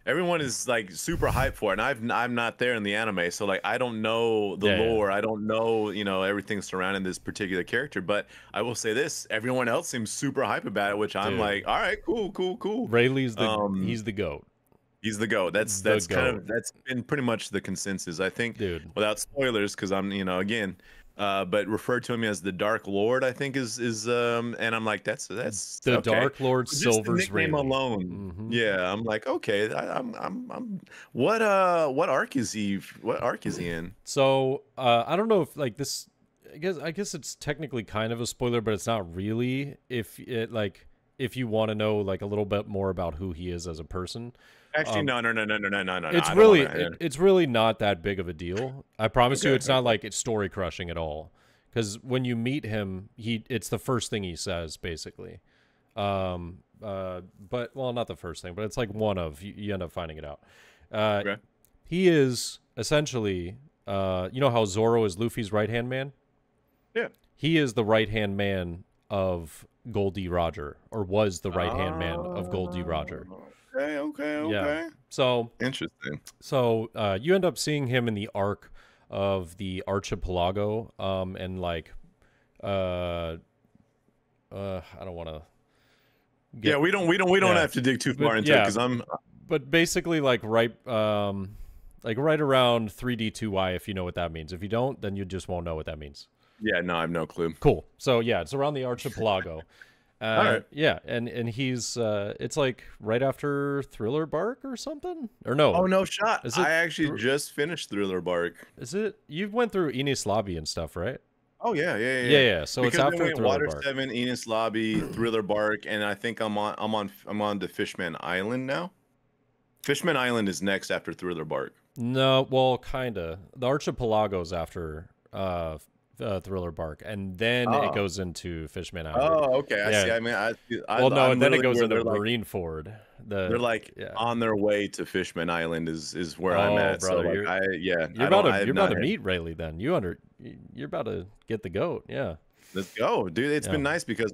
Speaker 2: everyone is like super hyped for it, and I'm not there in the anime, so like I don't know the lore. I don't know everything surrounding this particular character. But I will say this: everyone else seems super hype about it, which I'm like, all right, cool.
Speaker 1: Rayleigh's he's the GOAT.
Speaker 2: He's the GOAT. That's that's been pretty much the consensus, I think.
Speaker 1: Dude,
Speaker 2: without spoilers, because I'm again. But referred to him as the Dark Lord, I think is and I'm like, that's
Speaker 1: the
Speaker 2: okay.
Speaker 1: Dark Lord Silver's
Speaker 2: Rayleigh alone. Yeah, I'm like, okay, I'm what arc is he in?
Speaker 1: So I don't know if like this. I guess it's technically kind of a spoiler, but it's not really. If you want to know like a little bit more about who he is as a person.
Speaker 2: Actually, no.
Speaker 1: It's really not that big of a deal. I promise you, it's not like it's story crushing at all. Because when you meet him, it's the first thing he says, basically. But not the first thing, but it's like one of you end up finding it out. He is essentially, you know how Zoro is Luffy's right hand man?
Speaker 2: Yeah.
Speaker 1: He is the right hand man of Goldie Roger, or was the right hand man of Goldie Roger.
Speaker 2: Okay.
Speaker 1: Yeah. So
Speaker 2: interesting.
Speaker 1: So you end up seeing him in the arc of the Archipelago, and like, I don't want to.
Speaker 2: Yeah, we don't have to dig too far into it because I'm.
Speaker 1: But basically, like right around 3D2Y, if you know what that means. If you don't, then you just won't know what that means.
Speaker 2: Yeah, no, I have no clue.
Speaker 1: Cool. So yeah, it's around the Archipelago.
Speaker 2: All right.
Speaker 1: Yeah, and he's it's like right after Thriller Bark or something, or no?
Speaker 2: Oh no shot! I actually just finished Thriller Bark.
Speaker 1: Is it? You went through Ines Lobby and stuff, right?
Speaker 2: Oh yeah.
Speaker 1: So
Speaker 2: because
Speaker 1: it's after
Speaker 2: we went
Speaker 1: Thriller
Speaker 2: Water
Speaker 1: Bark.
Speaker 2: 7, Ines Lobby, Thriller Bark, and I think I'm on the Fishman Island now. Fishman Island is next after Thriller Bark.
Speaker 1: No, well, kinda. The Archipelago's after Thriller Bark, and then it
Speaker 2: Oh.
Speaker 1: goes into Fishman Island.
Speaker 2: Oh, okay. I see.
Speaker 1: Yeah.
Speaker 2: I mean,
Speaker 1: Well, no,
Speaker 2: I'm
Speaker 1: and then it
Speaker 2: literally
Speaker 1: goes
Speaker 2: where
Speaker 1: into
Speaker 2: they're like
Speaker 1: Marineford.
Speaker 2: they're like
Speaker 1: Yeah.
Speaker 2: on their way to Fishman Island is where I'm
Speaker 1: Oh,
Speaker 2: at. So
Speaker 1: brother,
Speaker 2: like
Speaker 1: you're
Speaker 2: I
Speaker 1: about
Speaker 2: don't
Speaker 1: to
Speaker 2: I have
Speaker 1: you're about
Speaker 2: not
Speaker 1: to
Speaker 2: had.
Speaker 1: meet Rayleigh then. You're about to get the goat. Yeah.
Speaker 2: Let's go, dude. It's
Speaker 1: Yeah.
Speaker 2: been nice because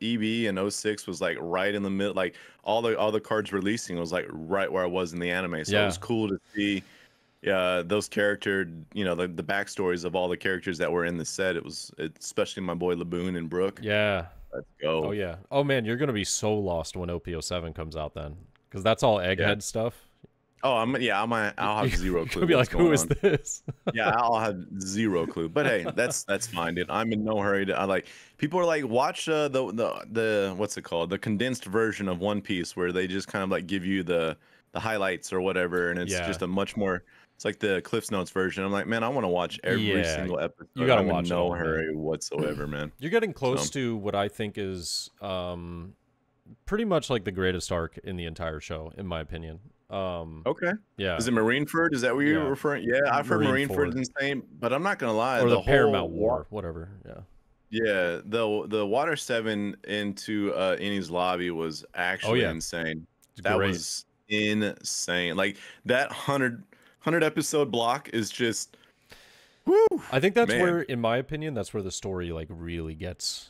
Speaker 2: EB and '06 was like right in the middle. Like all the cards releasing was like right where I was in the anime. So it was cool to see those the backstories of all the characters that were in the set. Especially my boy Laboon and Brooke.
Speaker 1: Yeah.
Speaker 2: Let's go.
Speaker 1: Oh yeah. Oh man, you're gonna be so lost when OP07 comes out then, because that's all Egghead stuff.
Speaker 2: Oh, I'll have zero clue.
Speaker 1: You'll be like, who is this?
Speaker 2: Yeah, I'll have zero clue. But hey, that's fine, dude. I'm in no hurry to. I like people are like, watch the what's it called, the condensed version of One Piece, where they just kind of like give you the highlights or whatever, and it's just a much more. It's like the Cliff's Notes version. I'm like, man, I want to watch every single episode.
Speaker 1: You gotta
Speaker 2: I'm
Speaker 1: watch
Speaker 2: in no
Speaker 1: it,
Speaker 2: hurry whatsoever, man.
Speaker 1: You're getting close to what I think is pretty much like the greatest arc in the entire show, in my opinion.
Speaker 2: Okay.
Speaker 1: Yeah.
Speaker 2: Is it Marineford? Is that what you're referring? Yeah, I've heard Marineford is insane, but I'm not gonna lie.
Speaker 1: Or the
Speaker 2: whole
Speaker 1: Paramount War, whatever. Yeah.
Speaker 2: Yeah, the Water 7 into Innie's lobby was actually insane. That was insane. Like that 100 episode block is just woo.
Speaker 1: I think that's where, in my opinion, that's where the story like really gets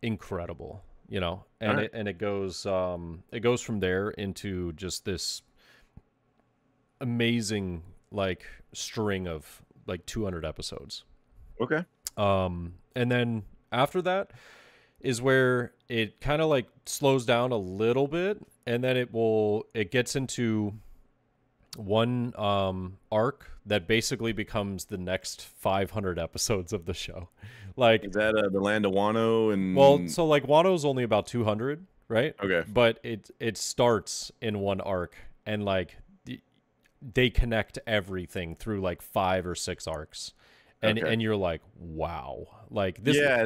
Speaker 1: incredible, you know. And it goes from there into just this amazing like string of like 200 episodes.
Speaker 2: Okay.
Speaker 1: And then after that is where it kind of like slows down a little bit, and then it gets into one arc that basically becomes the next 500 episodes of the show. Like,
Speaker 2: is that the Land of Wano? And
Speaker 1: well, so like Wano's only about 200, right?
Speaker 2: Okay.
Speaker 1: But it starts in one arc, and like they connect everything through like 5 or 6 arcs. And you're like, wow, like this. Yeah,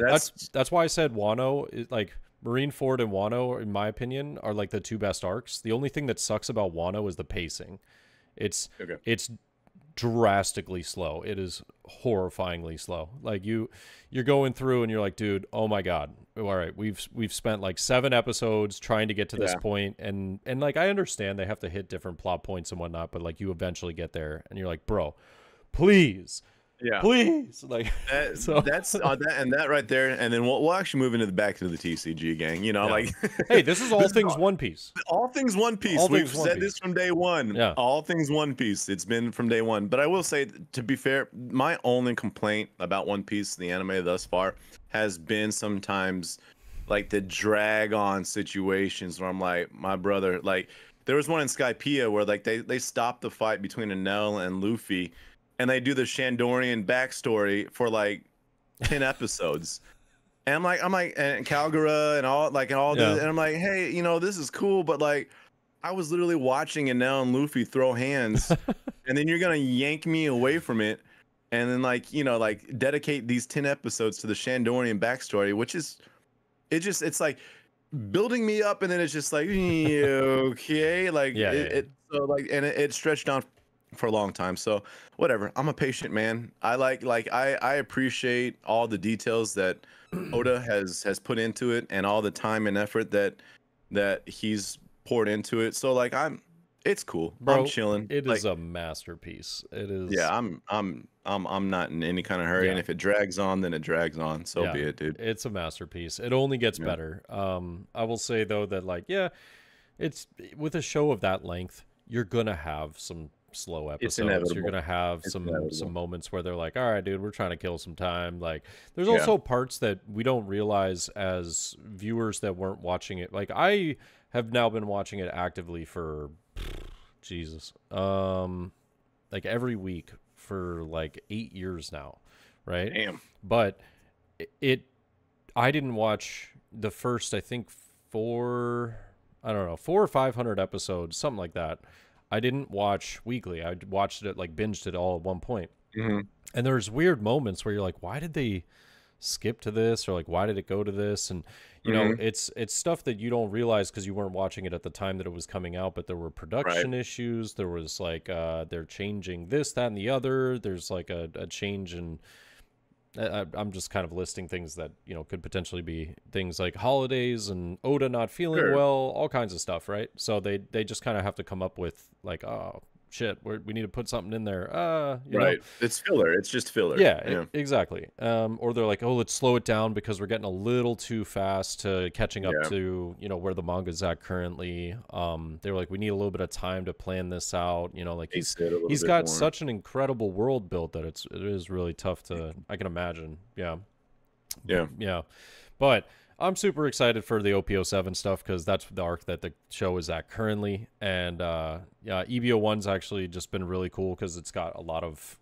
Speaker 1: that's why I said Wano is like Marineford and Wano, in my opinion, are like the 2 best arcs. The only thing that sucks about Wano is the pacing. It's drastically slow. It is horrifyingly slow. Like you're going through and you're like, dude, oh my god, all right, we've spent like 7 episodes trying to get to this point, and like I understand they have to hit different plot points and whatnot, but like you eventually get there, and you're like, bro, please. Yeah, please, like
Speaker 2: that's that right there, and then we'll actually move into back to the TCG gang. You know, like
Speaker 1: hey, this is all things One Piece.
Speaker 2: All things One Piece. We've said this from day one.
Speaker 1: Yeah, all
Speaker 2: things One Piece. It's been from day one. But I will say, to be fair, my only complaint about One Piece, the anime thus far, has been sometimes like the drag on situations where I'm like, my brother, like there was one in Skypiea where like they stopped the fight between Enel and Luffy. And they do the Shandorian backstory for like 10 episodes, and I'm like, and Calgara and all this, and I'm like, hey, you know, this is cool, but like, I was literally watching Enel and Luffy throw hands, and then you're gonna yank me away from it, and then like, you know, like dedicate these 10 episodes to the Shandorian backstory, which is, it's like building me up, and then it's just like, okay, like so like, and it stretched on for a long time. So whatever, I'm a patient man. I I appreciate all the details that Oda has put into it, and all the time and effort that he's poured into it. So like it's cool, bro. I'm chilling.
Speaker 1: It is a masterpiece. It is.
Speaker 2: Yeah, I'm not in any kind of hurry, and if it drags on, then it drags on. So be it, dude.
Speaker 1: It's a masterpiece. It only gets better. I will say though that like it's with a show of that length, you're gonna have some slow episodes. You're gonna have some moments where they're like, all right, dude, we're trying to kill some time. Like there's also parts that we don't realize as viewers that weren't watching it. Like I have now been watching it actively for Jesus like every week for like 8 years now, right?
Speaker 2: Damn.
Speaker 1: But I didn't watch the first, I think 400 or 500 episodes, something like that. I didn't watch weekly. I watched it, like binged it all at one point.
Speaker 2: Mm-hmm.
Speaker 1: And there's weird moments where you're like, why did they skip to this, or like why did it go to this? And you know,
Speaker 2: Mm-hmm.
Speaker 1: it's stuff that you don't realize because you weren't watching it at the time that it was coming out, but there were
Speaker 2: Right.
Speaker 1: production issues. There was like they're changing this, that, and the other. There's like a change in I'm just kind of listing things that, you know, could potentially be things like holidays and Oda not feeling
Speaker 2: Sure.
Speaker 1: well, all kinds of stuff, right? So they just kind of have to come up with like, oh shit, we need to put something in there, you know.
Speaker 2: Right. It's filler. It's just filler.
Speaker 1: Yeah,
Speaker 2: Yeah.
Speaker 1: exactly. Or they're like, oh, let's slow it down because we're getting a little too fast to catching up
Speaker 2: Yeah.
Speaker 1: to, you know, where the manga's at currently. They were like, we need a little bit of time to plan this out. You know, like
Speaker 2: He said a little
Speaker 1: he's
Speaker 2: bit
Speaker 1: got
Speaker 2: more.
Speaker 1: such an incredible world built that it is really tough to, I can imagine. Yeah,
Speaker 2: Yeah.
Speaker 1: yeah. But I'm super excited for the OP07 stuff because that's the arc that the show is at currently. And yeah, EB01's actually just been really cool because it's got a lot of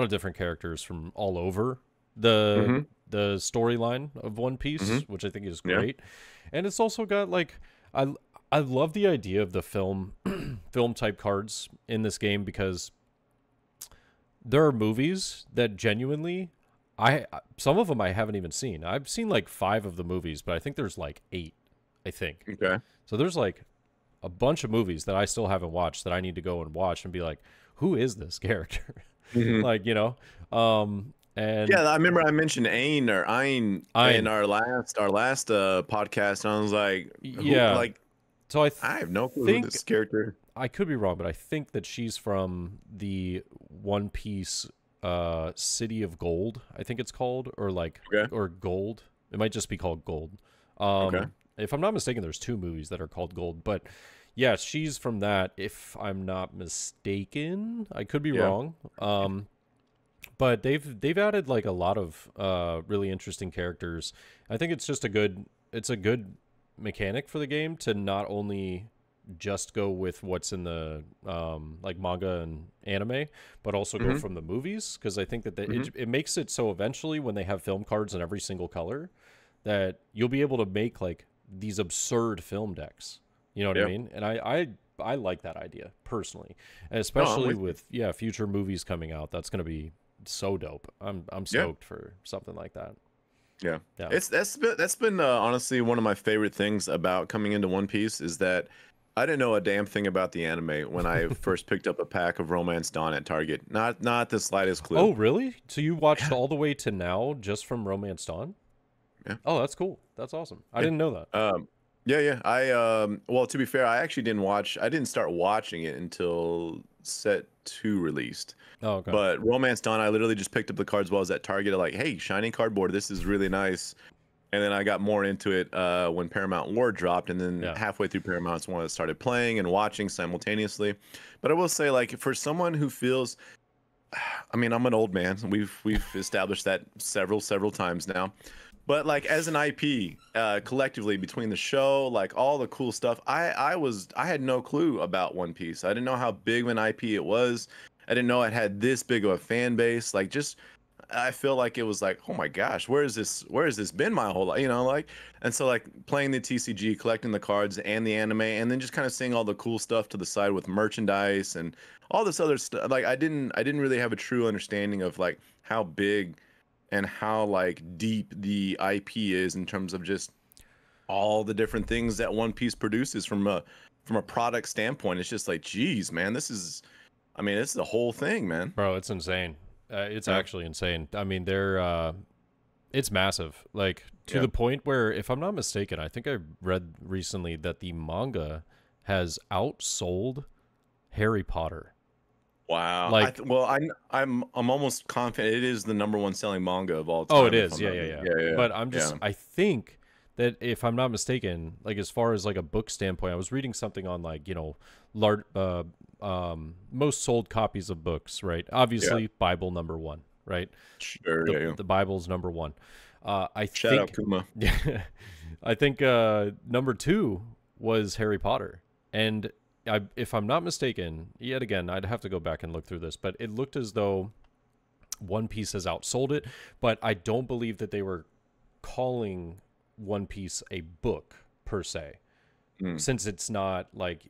Speaker 1: different characters from all over the
Speaker 2: Mm-hmm.
Speaker 1: storyline of One Piece,
Speaker 2: Mm-hmm.
Speaker 1: which I think is
Speaker 2: Yeah.
Speaker 1: great. And it's also got like I love the idea of the film film type cards in this game because there are movies that genuinely some of them I haven't even seen. I've seen like 5 of the movies, but I think there's like 8, I think.
Speaker 2: Okay.
Speaker 1: So there's like a bunch of movies that I still haven't watched that I need to go and watch and be like, who is this character?
Speaker 2: Mm-hmm.
Speaker 1: Like, you know. And
Speaker 2: Yeah, I remember I mentioned Ain or Ain in
Speaker 1: I
Speaker 2: our last podcast, and I was like, who?
Speaker 1: yeah.
Speaker 2: Like,
Speaker 1: So
Speaker 2: I have no clue who
Speaker 1: think
Speaker 2: this character.
Speaker 1: I could be wrong, but I think that she's from the One Piece City of Gold, I think it's called, or like
Speaker 2: Okay.
Speaker 1: or Gold. It might just be called Gold.
Speaker 2: Okay.
Speaker 1: If I'm not mistaken, there's 2 movies that are called Gold, but yeah, she's from that. If I'm not mistaken, I could be
Speaker 2: Yeah.
Speaker 1: wrong. But they've added like a lot of really interesting characters. I think it's just a good mechanic for the game to not only just go with what's in the like manga and anime, but also go
Speaker 2: Mm-hmm.
Speaker 1: from the movies because I think that
Speaker 2: Mm-hmm.
Speaker 1: it makes it so eventually when they have film cards in every single color that you'll be able to make like these absurd film decks. You know what I
Speaker 2: Yeah.
Speaker 1: mean? And I like that idea personally, and
Speaker 2: No, I'm
Speaker 1: especially
Speaker 2: with you.
Speaker 1: with future movies coming out. That's gonna be so dope. I'm
Speaker 2: Yeah.
Speaker 1: stoked for something like that.
Speaker 2: Yeah.
Speaker 1: Yeah.
Speaker 2: That's been honestly one of my favorite things about coming into One Piece is that I didn't know a damn thing about the anime when I first picked up a pack of Romance Dawn at Target. Not the slightest clue.
Speaker 1: Oh, really? So you watched
Speaker 2: Yeah.
Speaker 1: all the way to now just from Romance Dawn?
Speaker 2: Yeah.
Speaker 1: Oh, that's cool. That's awesome. I
Speaker 2: Yeah.
Speaker 1: didn't know that.
Speaker 2: Yeah. Well, to be fair, I actually I didn't start watching it until set 2 released.
Speaker 1: Oh, okay.
Speaker 2: But Romance Dawn, I literally just picked up the cards while I was at Target, like, hey, shiny cardboard, this is really nice. And then I got more into it when Paramount War dropped, and then
Speaker 1: Yeah.
Speaker 2: halfway through Paramount's one, I started playing and watching simultaneously. But I will say, like, for someone who feels, I mean, I'm an old man. We've established that several times now. But like as an IP, collectively between the show, like all the cool stuff, I had no clue about One Piece. I didn't know how big of an IP it was. I didn't know it had this big of a fan base. Like just I feel like it was like, oh my gosh, where has this been my whole life? You know, like, and so like playing the TCG, collecting the cards and the anime, and then just kind of seeing all the cool stuff to the side with merchandise and all this other stuff. Like I didn't really have a true understanding of like how big and how like deep the IP is in terms of just all the different things that One Piece produces from a product standpoint. It's just like, geez, man, this is the whole thing, man.
Speaker 1: Bro, it's insane. It's
Speaker 2: Yeah.
Speaker 1: actually insane. I mean, it's massive. Like to
Speaker 2: Yeah.
Speaker 1: the point where, if I'm not mistaken, I think I read recently that the manga has outsold Harry Potter.
Speaker 2: Wow.
Speaker 1: Like,
Speaker 2: I'm almost confident it is the number one selling manga of all time.
Speaker 1: oh, it
Speaker 2: if
Speaker 1: is.
Speaker 2: I'm
Speaker 1: Yeah,
Speaker 2: not-
Speaker 1: yeah, yeah.
Speaker 2: yeah.
Speaker 1: But I'm just,
Speaker 2: Yeah.
Speaker 1: I think that if I'm not mistaken, like as far as like a book standpoint, I was reading something on like, you know, most sold copies of books, right? Obviously, Bible number 1, right?
Speaker 2: Sure. Yeah.
Speaker 1: The Bible's number 1. I
Speaker 2: Shout
Speaker 1: think,
Speaker 2: out Kuma.
Speaker 1: yeah, I think number 2 was Harry Potter, and if I'm not mistaken, yet again, I'd have to go back and look through this, but it looked as though One Piece has outsold it, but I don't believe that they were calling One Piece a book per se,
Speaker 2: Mm.
Speaker 1: since it's not like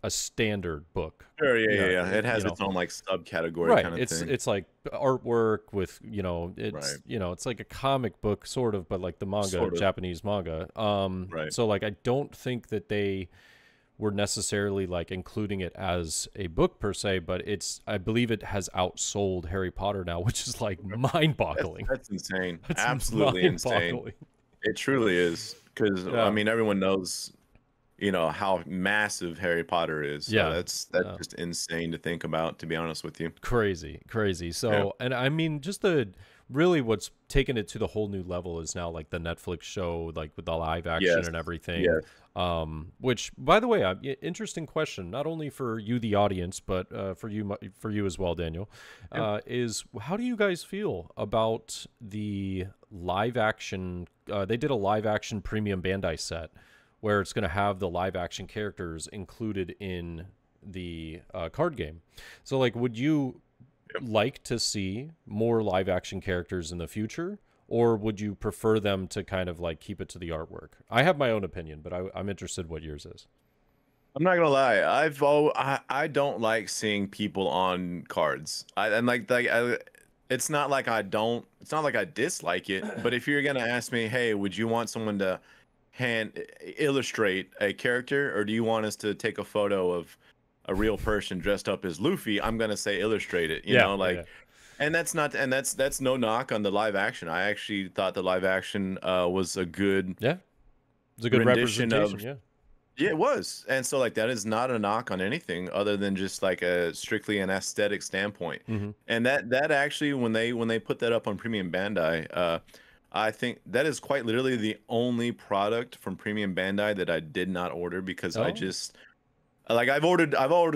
Speaker 1: a standard book.
Speaker 2: Sure, yeah. It has its own like subcategory kind of thing.
Speaker 1: It's like artwork with, you know,
Speaker 2: Right.
Speaker 1: it's like a comic book sort of, but like the manga,
Speaker 2: Sort of.
Speaker 1: Japanese manga.
Speaker 2: Right.
Speaker 1: So like I don't think that they were necessarily like including it as a book per se, but I believe it has outsold Harry Potter now, which is like mind-boggling.
Speaker 2: That's insane.
Speaker 1: That's
Speaker 2: Absolutely insane.
Speaker 1: mind-boggling.
Speaker 2: It truly is, because
Speaker 1: Yeah.
Speaker 2: I mean everyone knows, you know, how massive Harry Potter is. So
Speaker 1: Yeah.
Speaker 2: that's just insane to think about, to be honest with you.
Speaker 1: Crazy. So, and I mean, just really what's taken it to the whole new level is now like the Netflix show, like with the live action and everything.
Speaker 2: Yes.
Speaker 1: Which, by the way, interesting question, not only for you, the audience, but for you as well, Daniel, is how do you guys feel about the live action? They did a live action premium Bandai set where it's going to have the live action characters included in the card game. So, like, would you like to see more live action characters in the future? Or would you prefer them to kind of like keep it to the artwork? I have my own opinion, but I'm interested what yours is.
Speaker 2: I'm not gonna lie. I don't like seeing people on cards. It's not like I don't. It's not like I dislike it. But if you're gonna ask me, hey, would you want someone to illustrate a character, or do you want us to take a photo of a real person dressed up as Luffy? I'm gonna say illustrate it. You know, like. Yeah. And that's no knock on the live action. I actually thought the live action was a good
Speaker 1: it's a good representation.
Speaker 2: Yeah, it was. And so like that is not a knock on anything other than just like a strictly an aesthetic standpoint. And that actually when they put that up on Premium Bandai, I think that is quite literally the only product from Premium Bandai that I did not order, because I just like I've ordered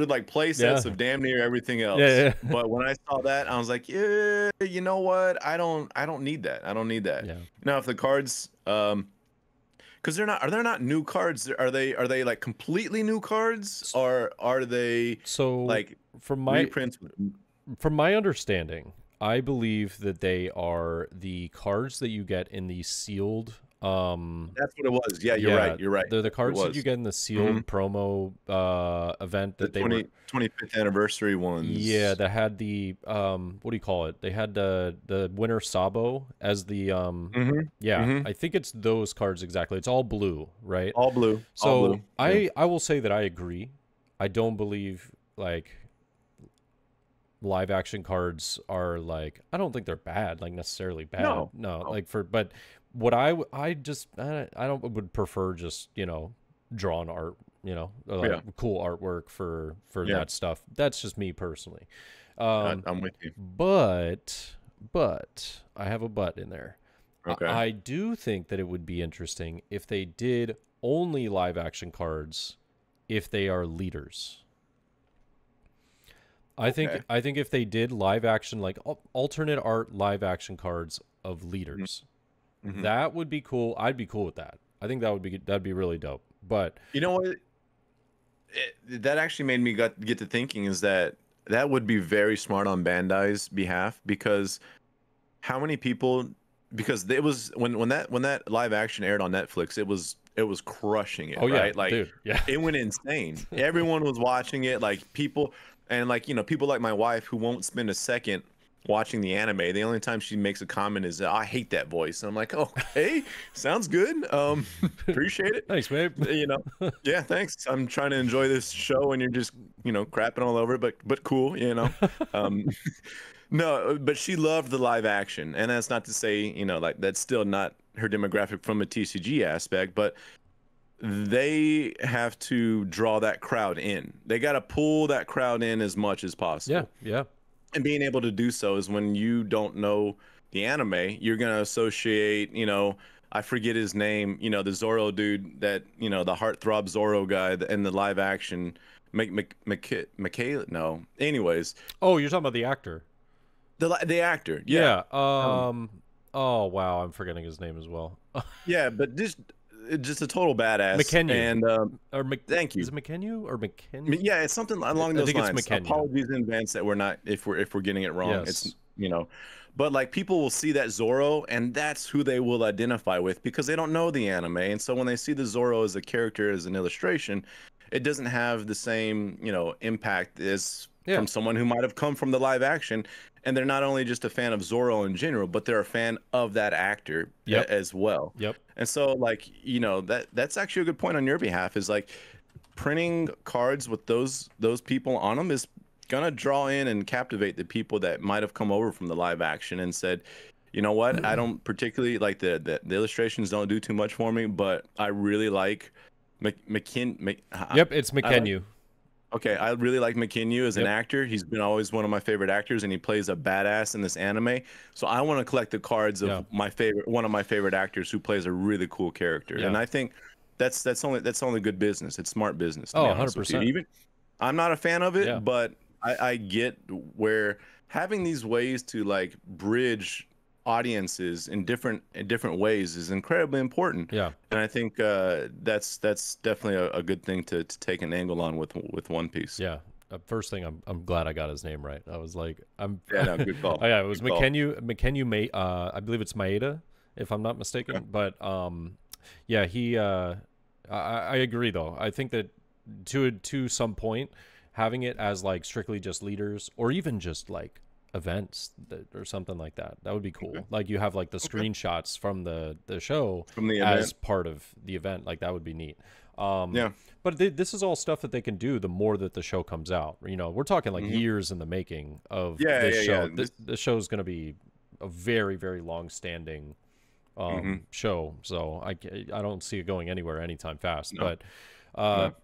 Speaker 2: like play sets of damn near everything else. But when I saw that, I was like, yeah, you know what? I don't need that. I don't need that. Now if the cards because are there not new cards? Are they like completely new cards, or are they like
Speaker 1: from
Speaker 2: reprints?
Speaker 1: From my understanding, I believe that they are the cards that you get in the sealed
Speaker 2: that's what it was. Yeah, you're right.
Speaker 1: They're the cards that you get in the sealed promo event that they
Speaker 2: 25th anniversary ones.
Speaker 1: Yeah, that had the what do you call it? They had the Winter Sabo as the I think it's those cards exactly. It's all blue, right?
Speaker 2: All blue.
Speaker 1: So
Speaker 2: all blue.
Speaker 1: I will say that I agree. I don't believe like live action cards are like, I don't think they're bad, like necessarily bad. No. Like but what I would prefer just, you know, drawn art, you know, like cool artwork for that stuff. That's just me personally.
Speaker 2: I'm with you.
Speaker 1: But I have a but in there.
Speaker 2: Okay.
Speaker 1: I do think that it would be interesting if they did only live action cards if they are leaders. I think if they did live action, like alternate art live action cards of leaders, that would be cool. I'd be cool with that. I think that'd be really dope. But
Speaker 2: you know what? That actually made me get to thinking is that would be very smart on Bandai's behalf, because how many people? Because it was when that live action aired on Netflix, it was crushing it. Right? Like
Speaker 1: dude,
Speaker 2: it went insane. Everyone was watching it. Like people. And like, you know, people like my wife who won't spend a second watching the anime. The only time she makes a comment is, I hate that voice. And I'm like, okay, sounds good. Appreciate it.
Speaker 1: Thanks, babe.
Speaker 2: You know, yeah, thanks. I'm trying to enjoy this show and you're just, you know, crapping all over it, but cool, you know. No, but she loved the live action. And that's not to say, you know, like that's still not her demographic from a TCG aspect, but they have to draw that crowd in. They got to pull that crowd in as much as possible.
Speaker 1: Yeah.
Speaker 2: And being able to do so is when you don't know the anime, you're going to associate, you know, I forget his name, you know, the Zoro dude that, you know, the heartthrob Zoro guy in the live action. Michaela? No. Anyways.
Speaker 1: Oh, you're talking about the actor.
Speaker 2: The actor. Yeah.
Speaker 1: Oh, wow. I'm forgetting his name as well.
Speaker 2: Yeah, but just a total badass.
Speaker 1: McKenna.
Speaker 2: Thank you.
Speaker 1: Is it McKenna or McKenna?
Speaker 2: Yeah, it's something along those lines.
Speaker 1: It's McKenna.
Speaker 2: Apologies in advance that we're not if we're getting it wrong.
Speaker 1: Yes.
Speaker 2: It's, you know, but like people will see that Zoro and that's who they will identify with because they don't know the anime. And so when they see the Zoro as a character, as an illustration, it doesn't have the same, you know, impact as
Speaker 1: Yeah.
Speaker 2: from someone who might have come from the live action, and they're not only just a fan of Zorro in general, but they're a fan of that actor
Speaker 1: Yep.
Speaker 2: as well.
Speaker 1: Yep.
Speaker 2: And so, like, you know, that's actually a good point on your behalf, is like printing cards with those people on them is gonna draw in and captivate the people that might have come over from the live action and said, you know what, I don't particularly like the illustrations don't do too much for me, but I really like
Speaker 1: Yep, it's McKenyu.
Speaker 2: Okay, I really like McKenyu as an actor. He's been always one of my favorite actors, and he plays a badass in this anime. So I want to collect the cards of one of my favorite actors who plays a really cool character. And I think that's only good business. It's smart business.
Speaker 1: Oh, 100%.
Speaker 2: Even I'm not a fan of it, but I get where having these ways to like bridge audiences in different ways is incredibly important.
Speaker 1: Yeah.
Speaker 2: And I think that's definitely a good thing to take an angle on with One Piece.
Speaker 1: Yeah. First thing, I'm glad I got his name right. I was like,
Speaker 2: good call.
Speaker 1: Oh, yeah, it was McKenyu. I believe it's Maeda, if I'm not mistaken.
Speaker 2: Okay.
Speaker 1: But yeah, he. I agree though. I think that to some point, having it as like strictly just leaders, or even just like events or something like that would be cool.
Speaker 2: Okay.
Speaker 1: Like you have like the screenshots from the show
Speaker 2: from the
Speaker 1: as
Speaker 2: event.
Speaker 1: part of the event. Like that would be neat. But this is all stuff that they can do the more that the show comes out. You know, we're talking like years in the making of this show. This show is going to be a very, very long-standing show, so I don't see it going anywhere anytime fast.
Speaker 2: No.
Speaker 1: But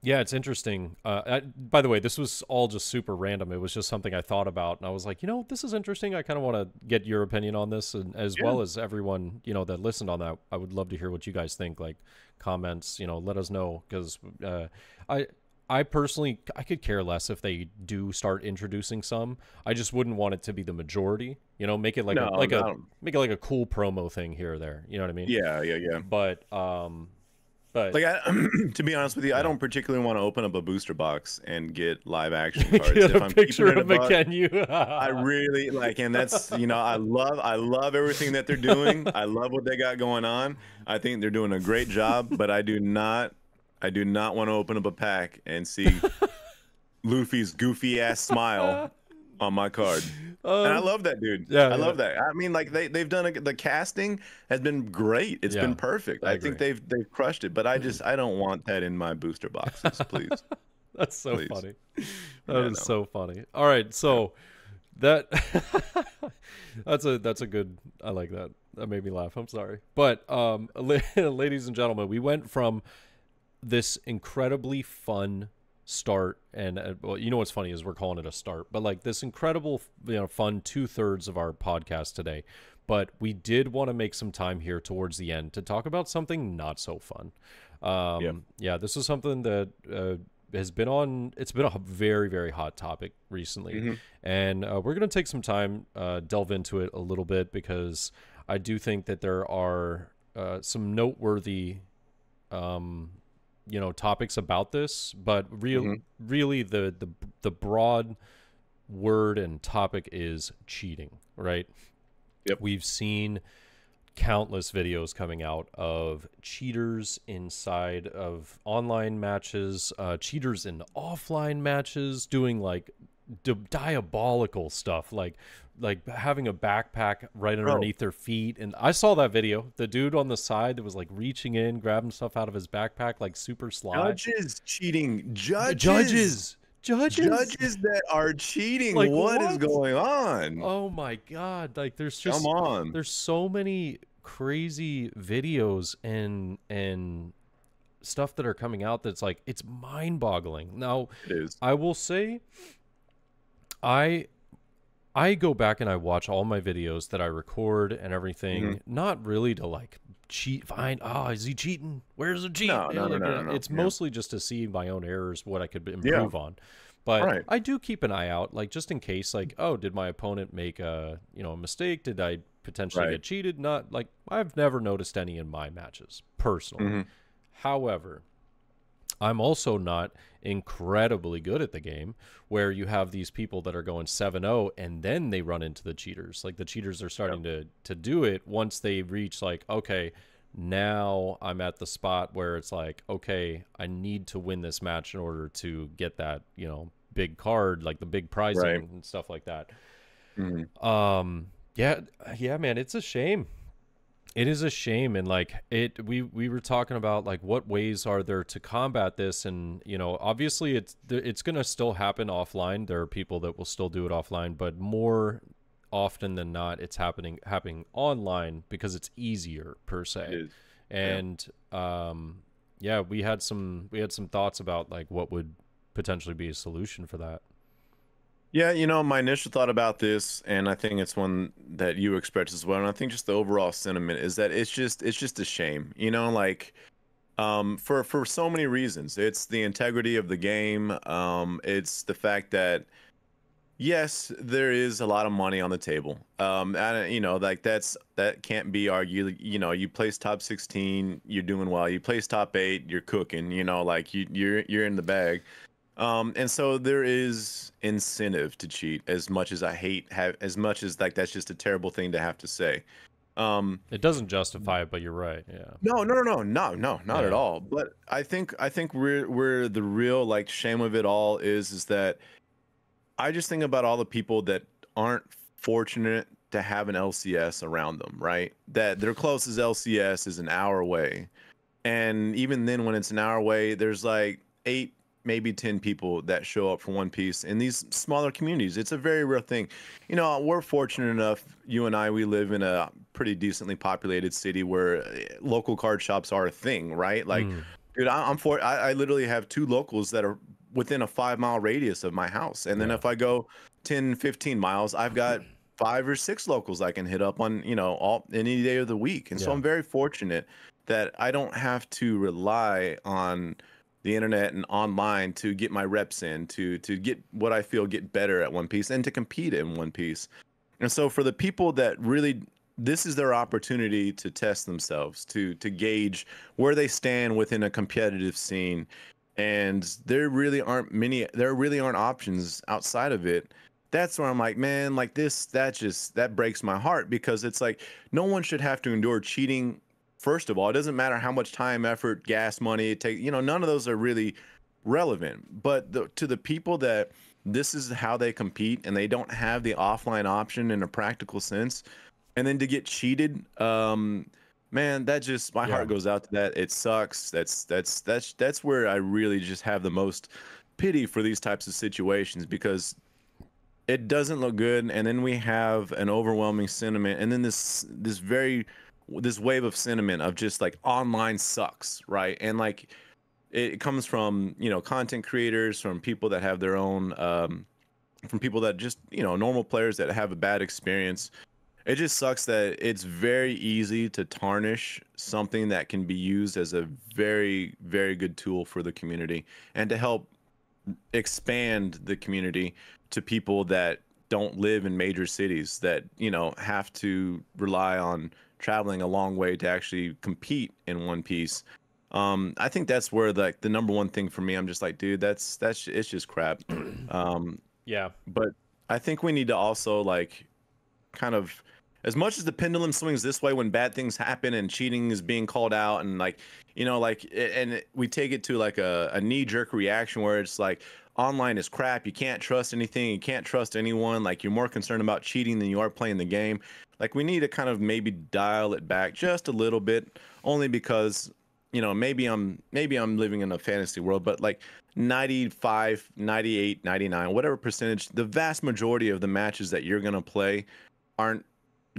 Speaker 1: yeah, it's interesting. By the way, this was all just super random. It was just something I thought about, and I was like, you know, this is interesting. I kind of want to get your opinion on this, and as well as everyone, you know, that listened on that. I would love to hear what you guys think. Like comments, you know, let us know, because I personally, I could care less if they do start introducing some. I just wouldn't want it to be the majority. You know, make it like make it like a cool promo thing here or there. You know what I mean?
Speaker 2: Yeah.
Speaker 1: But
Speaker 2: like, to be honest with you, I don't particularly want to open up a booster box and get live action cards.
Speaker 1: Get
Speaker 2: if
Speaker 1: a
Speaker 2: I'm
Speaker 1: picture of
Speaker 2: keeping it
Speaker 1: McKenyu.
Speaker 2: I really like, and that's, you know, I love everything that they're doing. I love what they got going on. I think they're doing a great job, but I do not want to open up a pack and see Luffy's goofy ass smile on my card. And I love that dude. I love that. I mean, like they've done the casting has been great. It's been perfect. I think they've crushed it. But I don't want that in my booster boxes, please.
Speaker 1: That's so funny. That is so funny. All right, so that's a good. I like that. That made me laugh. I'm sorry, but ladies and gentlemen, we went from this incredibly fun start, and well, you know what's funny is we're calling it a start, but like this incredible, you know, fun 2/3 of our podcast today. But we did want to make some time here towards the end to talk about something not so fun. This is something that has been on. It's been a very, very hot topic recently, and we're gonna take some time, delve into it a little bit, because I do think that there are some noteworthy you know, topics about this, but really the broad word and topic is cheating, right?
Speaker 2: Yep.
Speaker 1: We've seen countless videos coming out of cheaters inside of online matches, cheaters in offline matches, doing like diabolical stuff, like having a backpack right underneath their feet. And I saw that video, the dude on the side that was like reaching in, grabbing stuff out of his backpack like super sly.
Speaker 2: Judges cheating. Judges that are cheating. Like, what is going on?
Speaker 1: Oh my god, like there's just there's so many crazy videos and stuff that are coming out that's like, it's mind-boggling. Now
Speaker 2: it is.
Speaker 1: I will say, I go back and I watch all my videos that I record and everything, not really to like is he cheating? Where's the cheat?
Speaker 2: No.
Speaker 1: It's mostly just to see my own errors, what I could improve on. But I do keep an eye out, like just in case, like, oh, did my opponent make a mistake? Did I potentially get cheated? Not like, I've never noticed any in my matches personally. However, I'm also not incredibly good at the game, where you have these people that are going 7-0 and then they run into the cheaters. Like the cheaters are starting to do it once they reach like, okay, Now I'm at the spot where it's like, okay, I need to win this match in order to get that, you know, big card, like the big
Speaker 2: Right.
Speaker 1: prizing and stuff like that.
Speaker 2: Mhm.
Speaker 1: Yeah, yeah, man, it's a shame. It is a shame, and like we were talking about like what ways are there to combat this, and you know, obviously it's gonna still happen offline. There are people that will still do it offline, but more often than not, it's happening online because it's easier per
Speaker 2: It
Speaker 1: se.
Speaker 2: is. Yeah.
Speaker 1: And yeah, we had some thoughts about like what would potentially be a solution for that.
Speaker 2: Yeah, you know, my initial thought about this, and I think it's one that you expressed as well, and I think just the overall sentiment is that it's just a shame. You know, like for so many reasons. It's the integrity of the game. It's the fact that yes, there is a lot of money on the table. And you know, like that can't be argued. You know, you place top 16, you're doing well. You place top 8, you're cooking. You know, like you're in the bag. And so there is incentive to cheat. As much as I hate have, as much as like that's just a terrible thing to have to say. Um,
Speaker 1: It doesn't justify it, but you're right. Yeah.
Speaker 2: no, not at
Speaker 1: Yeah.
Speaker 2: all. But I think where the real like shame of it all is that I just think about all the people that aren't fortunate to have an LCS around them, right? That their closest LCS is an hour away. And even then, when it's an hour away, there's like 8, maybe 10 people that show up for One Piece in these smaller communities. It's a very real thing. You know, we're fortunate enough, you and I, we live in a pretty decently populated city where local card shops are a thing, right? Like,
Speaker 1: Mm.
Speaker 2: dude, I literally have 2 locals that are within a 5-mile radius of my house. And then
Speaker 1: Yeah.
Speaker 2: if I go 10, 15 miles, I've got 5 or 6 locals I can hit up on, you know, all any day of the week. And so
Speaker 1: Yeah.
Speaker 2: I'm very fortunate that I don't have to rely on the internet and online to get my reps in, to get what I feel get better at One Piece and to compete in One Piece. And so for the people that really this is their opportunity to test themselves, to gauge where they stand within a competitive scene. And there really aren't options outside of it. That's where I'm like, man, like that breaks my heart because it's like no one should have to endure cheating. First of all, it doesn't matter how much time, effort, gas, money it takes. You know, none of those are really relevant. But to the people that this is how they compete and they don't have the offline option in a practical sense, and then to get cheated, man, that just my
Speaker 1: Yeah.
Speaker 2: heart goes out to that. It sucks. That's where I really just have the most pity for these types of situations because it doesn't look good, and then we have an overwhelming sentiment, and then this wave of sentiment of just like online sucks, right? And like it comes from, you know, content creators, from people that have their own from people that just, you know, normal players that have a bad experience. It just sucks that it's very easy to tarnish something that can be used as a very, very good tool for the community and to help expand the community to people that don't live in major cities that, you know, have to rely on traveling a long way to actually compete in One Piece. I think that's where the number one thing for me, I'm just like, dude, that's it's just crap. Um,
Speaker 1: Yeah.
Speaker 2: but I think we need to also like kind of, as much as the pendulum swings this way when bad things happen and cheating is being called out and like, you know, like we take it to like a knee-jerk reaction where it's like online is crap, you can't trust anything, you can't trust anyone, like you're more concerned about cheating than you are playing the game. Like we need to kind of maybe dial it back just a little bit, only because, you know, maybe I'm living in a fantasy world, but like 95, 98, 99, whatever percentage, the vast majority of the matches that you're going to play aren't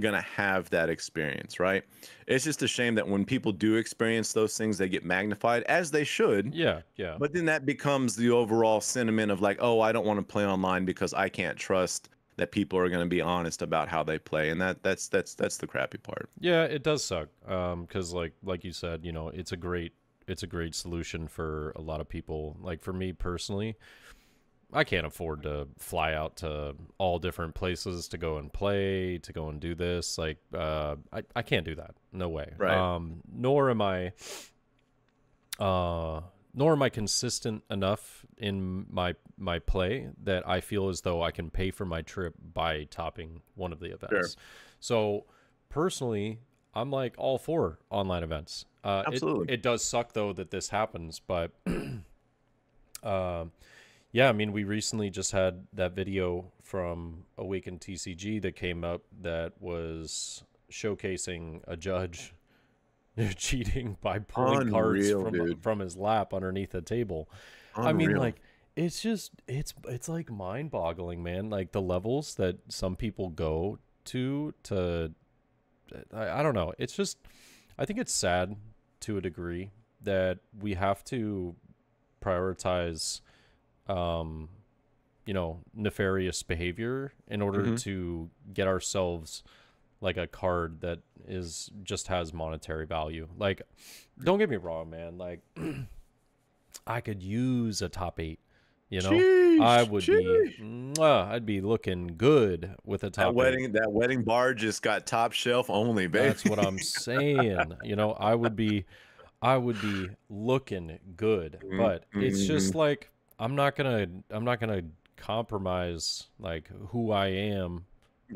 Speaker 2: going to have that experience, right? It's just a shame that when people do experience those things, they get magnified, as they should.
Speaker 1: Yeah. Yeah.
Speaker 2: But then that becomes the overall sentiment of like, oh, I don't want to play online because I can't trust that people are going to be honest about how they play, and that's the crappy part.
Speaker 1: Yeah, it does suck. Because like you said, you know, it's a great solution for a lot of people. Like for me personally, I can't afford to fly out to all different places to go and play, to go and do this. Like, I can't do that. No way.
Speaker 2: Right.
Speaker 1: Nor am I consistent enough in my play that I feel as though I can pay for my trip by topping one of the events.
Speaker 2: Sure.
Speaker 1: So personally, I'm like all for online events.
Speaker 2: Absolutely.
Speaker 1: It does suck though that this happens, but yeah, I mean, we recently just had that video from Awakened TCG that came up that was showcasing a judge cheating by pulling cards
Speaker 2: Unreal, dude.
Speaker 1: from his lap underneath a table. I mean,
Speaker 2: Unreal.
Speaker 1: like, it's just it's like mind-boggling, man. Like the levels that some people go to I don't know. It's just I think it's sad to a degree that we have to prioritize nefarious behavior in order to get ourselves like a card that is just has monetary value. Like, don't get me wrong, man. Like, I could use a top 8. I would be, I'd be looking good with a top 8.
Speaker 2: That wedding bar just got top shelf only, baby.
Speaker 1: That's what I'm saying. I would be looking good, but it's just like I'm not gonna compromise like who I am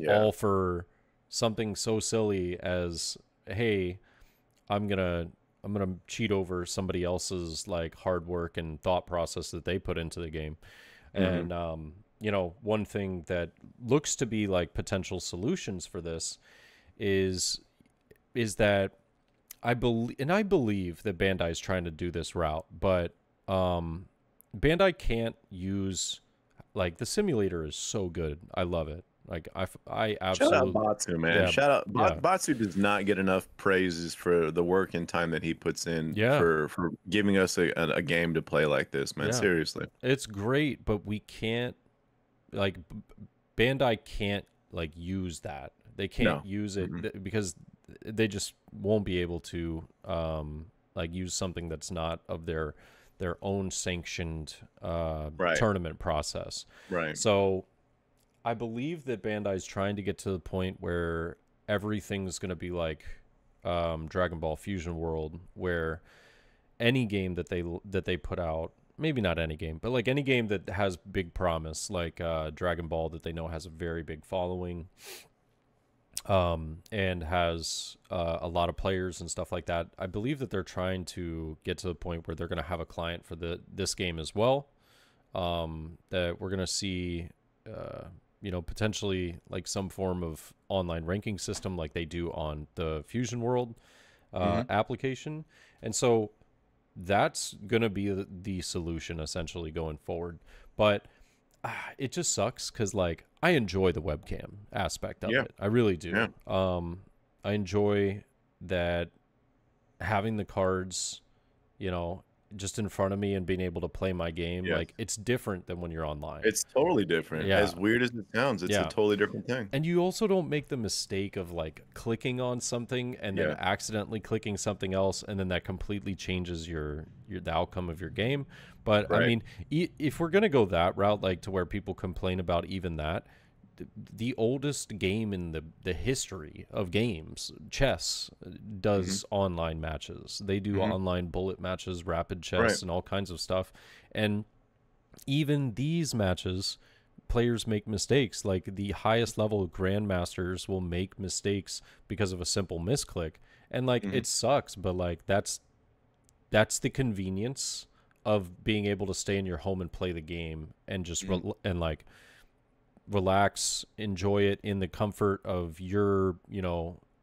Speaker 1: all for something so silly as, hey, I'm gonna cheat over somebody else's like hard work and thought process that they put into the game. And one thing that looks to be like potential solutions for this is that I believe that Bandai's trying to do this route, but Bandai can't use, like, the simulator is so good. I love it. Like, I absolutely...
Speaker 2: Shout out Batsu, man.
Speaker 1: Yeah,
Speaker 2: Shout out.
Speaker 1: yeah.
Speaker 2: Batsu does not get enough praises for the work and time that he puts in for giving us a game to play like this, man.
Speaker 1: Yeah.
Speaker 2: Seriously.
Speaker 1: It's great, but we can't, like, Bandai can't, like, use that. They can't use it because they just won't be able to, like, use something that's not of their own sanctioned tournament process.
Speaker 2: Right.
Speaker 1: So I believe that Bandai's trying to get to the point where everything's going to be like Dragon Ball Fusion World, where any game that they put out, maybe not any game, but like any game that has big promise, like Dragon Ball, that they know has a very big following, and has a lot of players and stuff like that. I believe that they're trying to get to the point where they're going to have a client for this game as well. That we're going to see, potentially like some form of online ranking system like they do on the Fusion World application. And so that's going to be the solution essentially going forward. But it just sucks because, like, I enjoy the webcam aspect of it. I really do.
Speaker 2: Yeah.
Speaker 1: I enjoy that having the cards, just in front of me and being able to play my game. Like, it's different than when you're online.
Speaker 2: It's totally different.
Speaker 1: Yeah.
Speaker 2: As weird as it sounds, it's a totally different thing.
Speaker 1: And you also don't make the mistake of like clicking on something and then accidentally clicking something else, and then that completely changes the outcome of your game. But I mean, if we're gonna go that route, like to where people complain about even that, the oldest game in the history of games, chess, does online matches. They do online bullet matches, rapid chess, and all kinds of stuff. And even these matches, players make mistakes. Like the highest level grandmasters will make mistakes because of a simple misclick. And like it sucks, but like that's the convenience of being able to stay in your home and play the game and just relax, enjoy it in the comfort of your,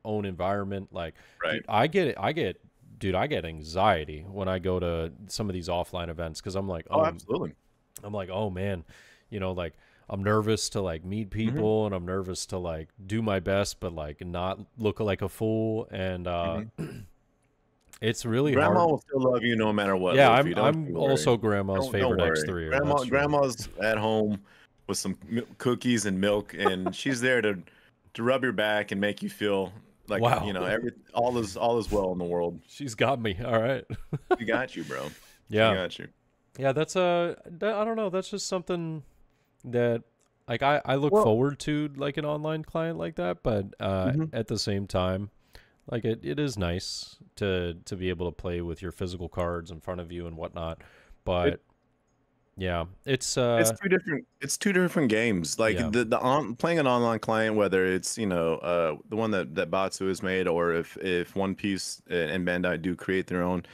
Speaker 1: own environment. Like, I get anxiety when I go to some of these offline events because I'm like,
Speaker 2: absolutely.
Speaker 1: I'm like, oh man, like I'm nervous to like meet people and I'm nervous to like do my best, but like not look like a fool. And it's really hard.
Speaker 2: Grandma will still love you no matter what.
Speaker 1: Yeah,
Speaker 2: Luffy.
Speaker 1: I'm also Grandma's favorite X3.
Speaker 2: Grandma's at home with some cookies and milk, and she's there to rub your back and make you feel like all is well in the world.
Speaker 1: She's got me. All right.
Speaker 2: She got you, bro.
Speaker 1: Yeah.
Speaker 2: She got you.
Speaker 1: Yeah, that's I don't know. That's just something that like I look forward to, like an online client like that, but at the same time, like it is nice to be able to play with your physical cards in front of you and whatnot. But Yeah,
Speaker 2: It's two different games. Like
Speaker 1: yeah,
Speaker 2: playing an online client, whether it's the one that Batsu has made, or if One Piece and Bandai do create their own.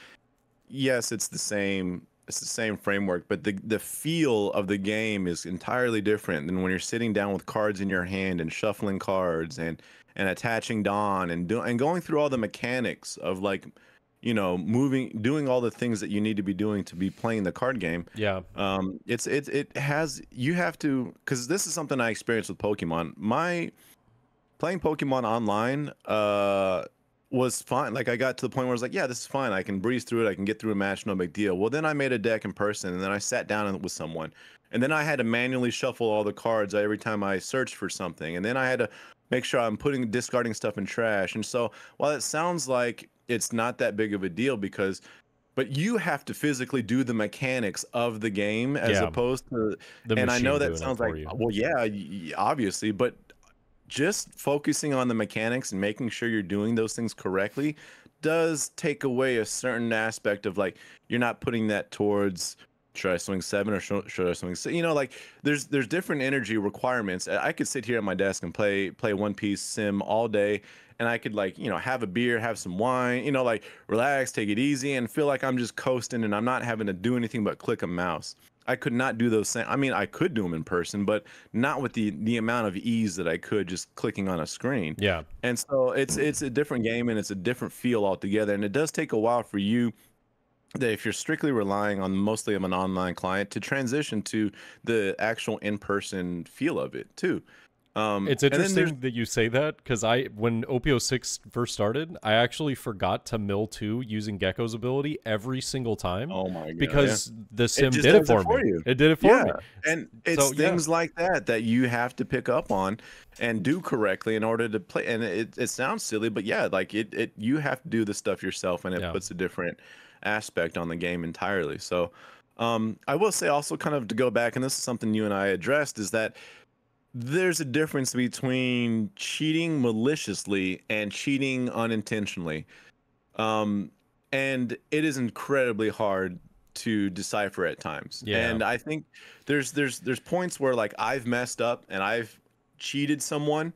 Speaker 2: Yes, it's the same. It's the same framework, but the feel of the game is entirely different than when you're sitting down with cards in your hand and shuffling cards and attaching Dawn and going through all the mechanics of like, doing all the things that you need to be doing to be playing the card game.
Speaker 1: yeah,
Speaker 2: It has, you have to, because this is something I experienced with Pokemon. My playing Pokemon online was fine. Like I got to the point where I was like, yeah, this is fine. I can breeze through it. I can get through a match, no big deal. Well, then I made a deck in person, and then I sat down with someone, and then I had to manually shuffle all the cards every time I searched for something, and then I had to make sure I'm discarding stuff in trash. And so while it sounds like it's not that big of a deal but you have to physically do the mechanics of the game as
Speaker 1: yeah.
Speaker 2: opposed to,
Speaker 1: The
Speaker 2: and I
Speaker 1: machine
Speaker 2: know that
Speaker 1: doing it
Speaker 2: sounds
Speaker 1: for
Speaker 2: like,
Speaker 1: you.
Speaker 2: well, yeah, obviously, but just focusing on the mechanics and making sure you're doing those things correctly does take away a certain aspect of like, you're not putting that towards, should I swing 7 or should I swing 6? Like there's different energy requirements. I could sit here at my desk and play One Piece sim all day, and I could like, have a beer, have some wine, like relax, take it easy, and feel like I'm just coasting and I'm not having to do anything but click a mouse. I could not do those same. I mean, I could do them in person, but not with the amount of ease that I could just clicking on a screen.
Speaker 1: Yeah,
Speaker 2: And so it's a different game and it's a different feel altogether. And it does take a while for you, that if you're strictly relying on mostly of an online client, to transition to the actual in-person feel of it too.
Speaker 1: it's
Speaker 2: And then there's
Speaker 1: interesting that you say that because when OPO6 first started, I actually forgot to mill 2 using Gecko's ability every single time
Speaker 2: oh my god, yeah.
Speaker 1: because the
Speaker 2: It
Speaker 1: sim
Speaker 2: just
Speaker 1: did it
Speaker 2: does
Speaker 1: for
Speaker 2: it for
Speaker 1: me.
Speaker 2: you.
Speaker 1: It did it for
Speaker 2: Yeah.
Speaker 1: me.
Speaker 2: And it's
Speaker 1: So yeah,
Speaker 2: things like that you have to pick up on and do correctly in order to play. And it sounds silly, but yeah, like you have to do the stuff yourself, and it
Speaker 1: yeah,
Speaker 2: puts a different aspect on the game entirely. So I will say also, kind of to go back, and this is something you and I addressed, is that there's a difference between cheating maliciously and cheating unintentionally. Um, and it is incredibly hard to decipher at times.
Speaker 1: yeah.
Speaker 2: And I think there's points where like I've messed up and I've cheated someone.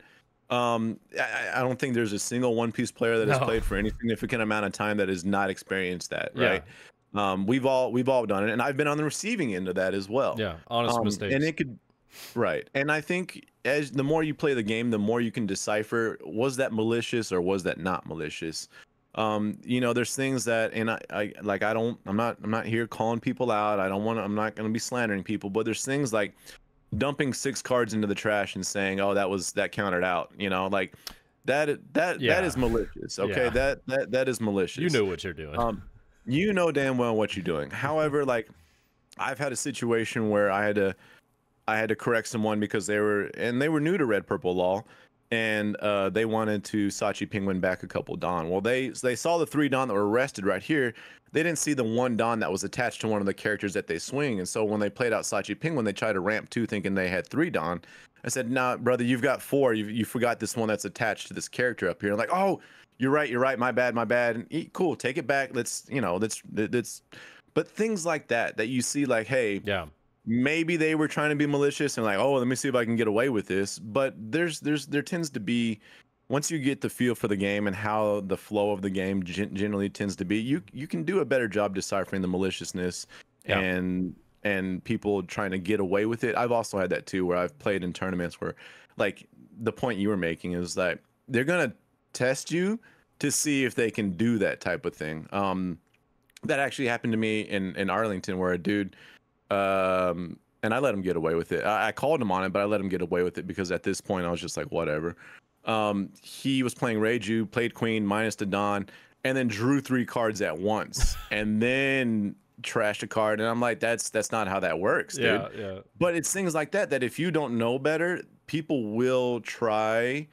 Speaker 2: I don't think there's a single One Piece player that has
Speaker 1: No.
Speaker 2: played for any significant amount of time that has not experienced that,
Speaker 1: Yeah,
Speaker 2: right? We've all done it, and I've been on the receiving end of that as well.
Speaker 1: yeah. Honest
Speaker 2: And
Speaker 1: mistakes.
Speaker 2: it could, right. And I think as the more you play the game, the more you can decipher, was that malicious or was that not malicious? There's things that, and I like, I'm not here calling people out. I'm not going to be slandering people, but there's things like dumping 6 cards into the trash and saying, oh, that countered out, like that
Speaker 1: Yeah,
Speaker 2: is malicious. Okay.
Speaker 1: yeah.
Speaker 2: That is
Speaker 1: You
Speaker 2: malicious.
Speaker 1: know what you're doing.
Speaker 2: You know damn well what you're doing. However, like I've had a situation where I had to correct someone because they were new to Red Purple Law, and they wanted to Sachi Penguin back a couple Dawn. Well, they saw the 3 Dawn that were arrested right here. They didn't see the 1 Dawn that was attached to one of the characters that they swing, and so when they played out Sachi Penguin, they tried to ramp 2 thinking they had 3 Dawn. I said, "Nah, brother, you've got 4. You forgot this one that's attached to this character up here." I'm like, "Oh, you're right. My bad. And, cool, take it back. Let's. But things like that you see, like, hey,
Speaker 1: Yeah,
Speaker 2: maybe they were trying to be malicious and like, oh, let me see if I can get away with this. But there tends to be, once you get the feel for the game and how the flow of the game generally tends to be, you can do a better job deciphering the maliciousness
Speaker 1: yeah,
Speaker 2: and people trying to get away with it. I've also had that too, where I've played in tournaments where, like, the point you were making is that they're gonna test you to see if they can do that type of thing. That actually happened to me in Arlington, where a dude, and I let him get away with it. I called him on it, but I let him get away with it because at this point I was just like, whatever. He was playing Reiju, played Queen minus the Dawn, and then drew 3 cards at once, and then trashed a card. And I'm like, that's not how that works, dude.
Speaker 1: yeah, yeah,
Speaker 2: But it's things like that if you don't know better, people will try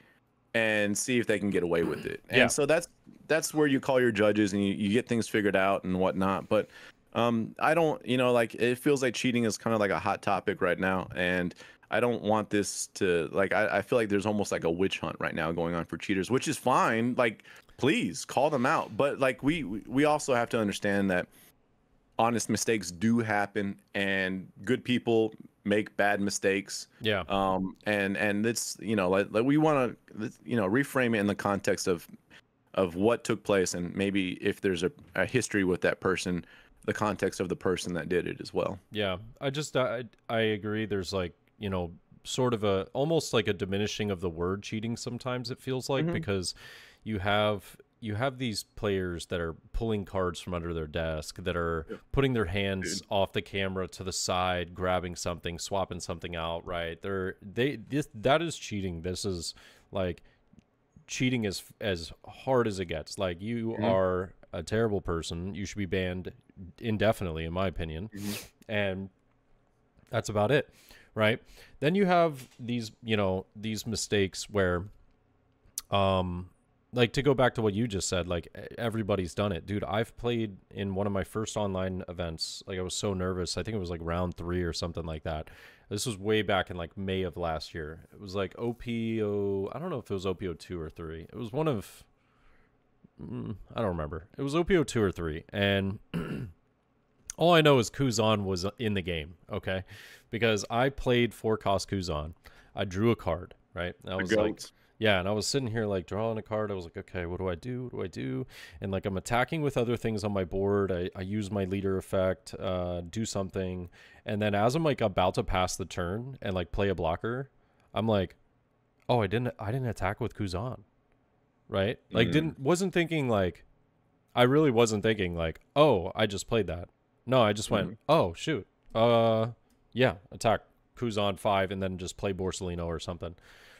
Speaker 2: and see if they can get away with it.
Speaker 1: yeah.
Speaker 2: And so that's where you call your judges and you get things figured out and whatnot. But I don't, like, it feels like cheating is kind of like a hot topic right now, and I don't want this to, like, I feel like there's almost like a witch hunt right now going on for cheaters, which is fine. Like, please call them out, but like we also have to understand that honest mistakes do happen, and good people make bad mistakes.
Speaker 1: Yeah.
Speaker 2: And it's, you know, like we want to, you know, reframe it in the context of what took place, and maybe if there's a history with that person, the context of the person that did it as well.
Speaker 1: Yeah. I agree. There's like, you know, sort of a almost like a diminishing of the word cheating sometimes, it feels like, because you have these players that are pulling cards from under their desk, that are putting their hands off the camera to the side, grabbing something, swapping something out, right? That is cheating. This is like cheating as hard as it gets. Like, you are a terrible person. You should be banned indefinitely, in my opinion. And that's about it, right? Then you have these, you know, these mistakes where like, to go back to what you just said, like, everybody's done it. Dude, I've played in one of my first online events. Like, I was so nervous. I think it was like round 3 or something like that. This was way back in like May of last year. It was like OPO, I don't know if it was OPO 2 or 3. It was one of, I don't remember. It was OPO 2 or 3. And all I know is Kuzan was in the game, okay? Because I played 4-cost Kuzan. I drew a card, right? And I was like, yeah, and I was sitting here like drawing a card. I was like, okay, what do I do? What do I do? And like, I'm attacking with other things on my board. I use my leader effect, do something. And then as I'm like about to pass the turn and like play a blocker, I'm like, oh, I didn't attack with Kuzan. Right? Like, wasn't thinking like, I really wasn't thinking like, oh, I just played that. No, I just went, oh, shoot. Yeah, attack Kuzan 5 and then just play Borsellino or something.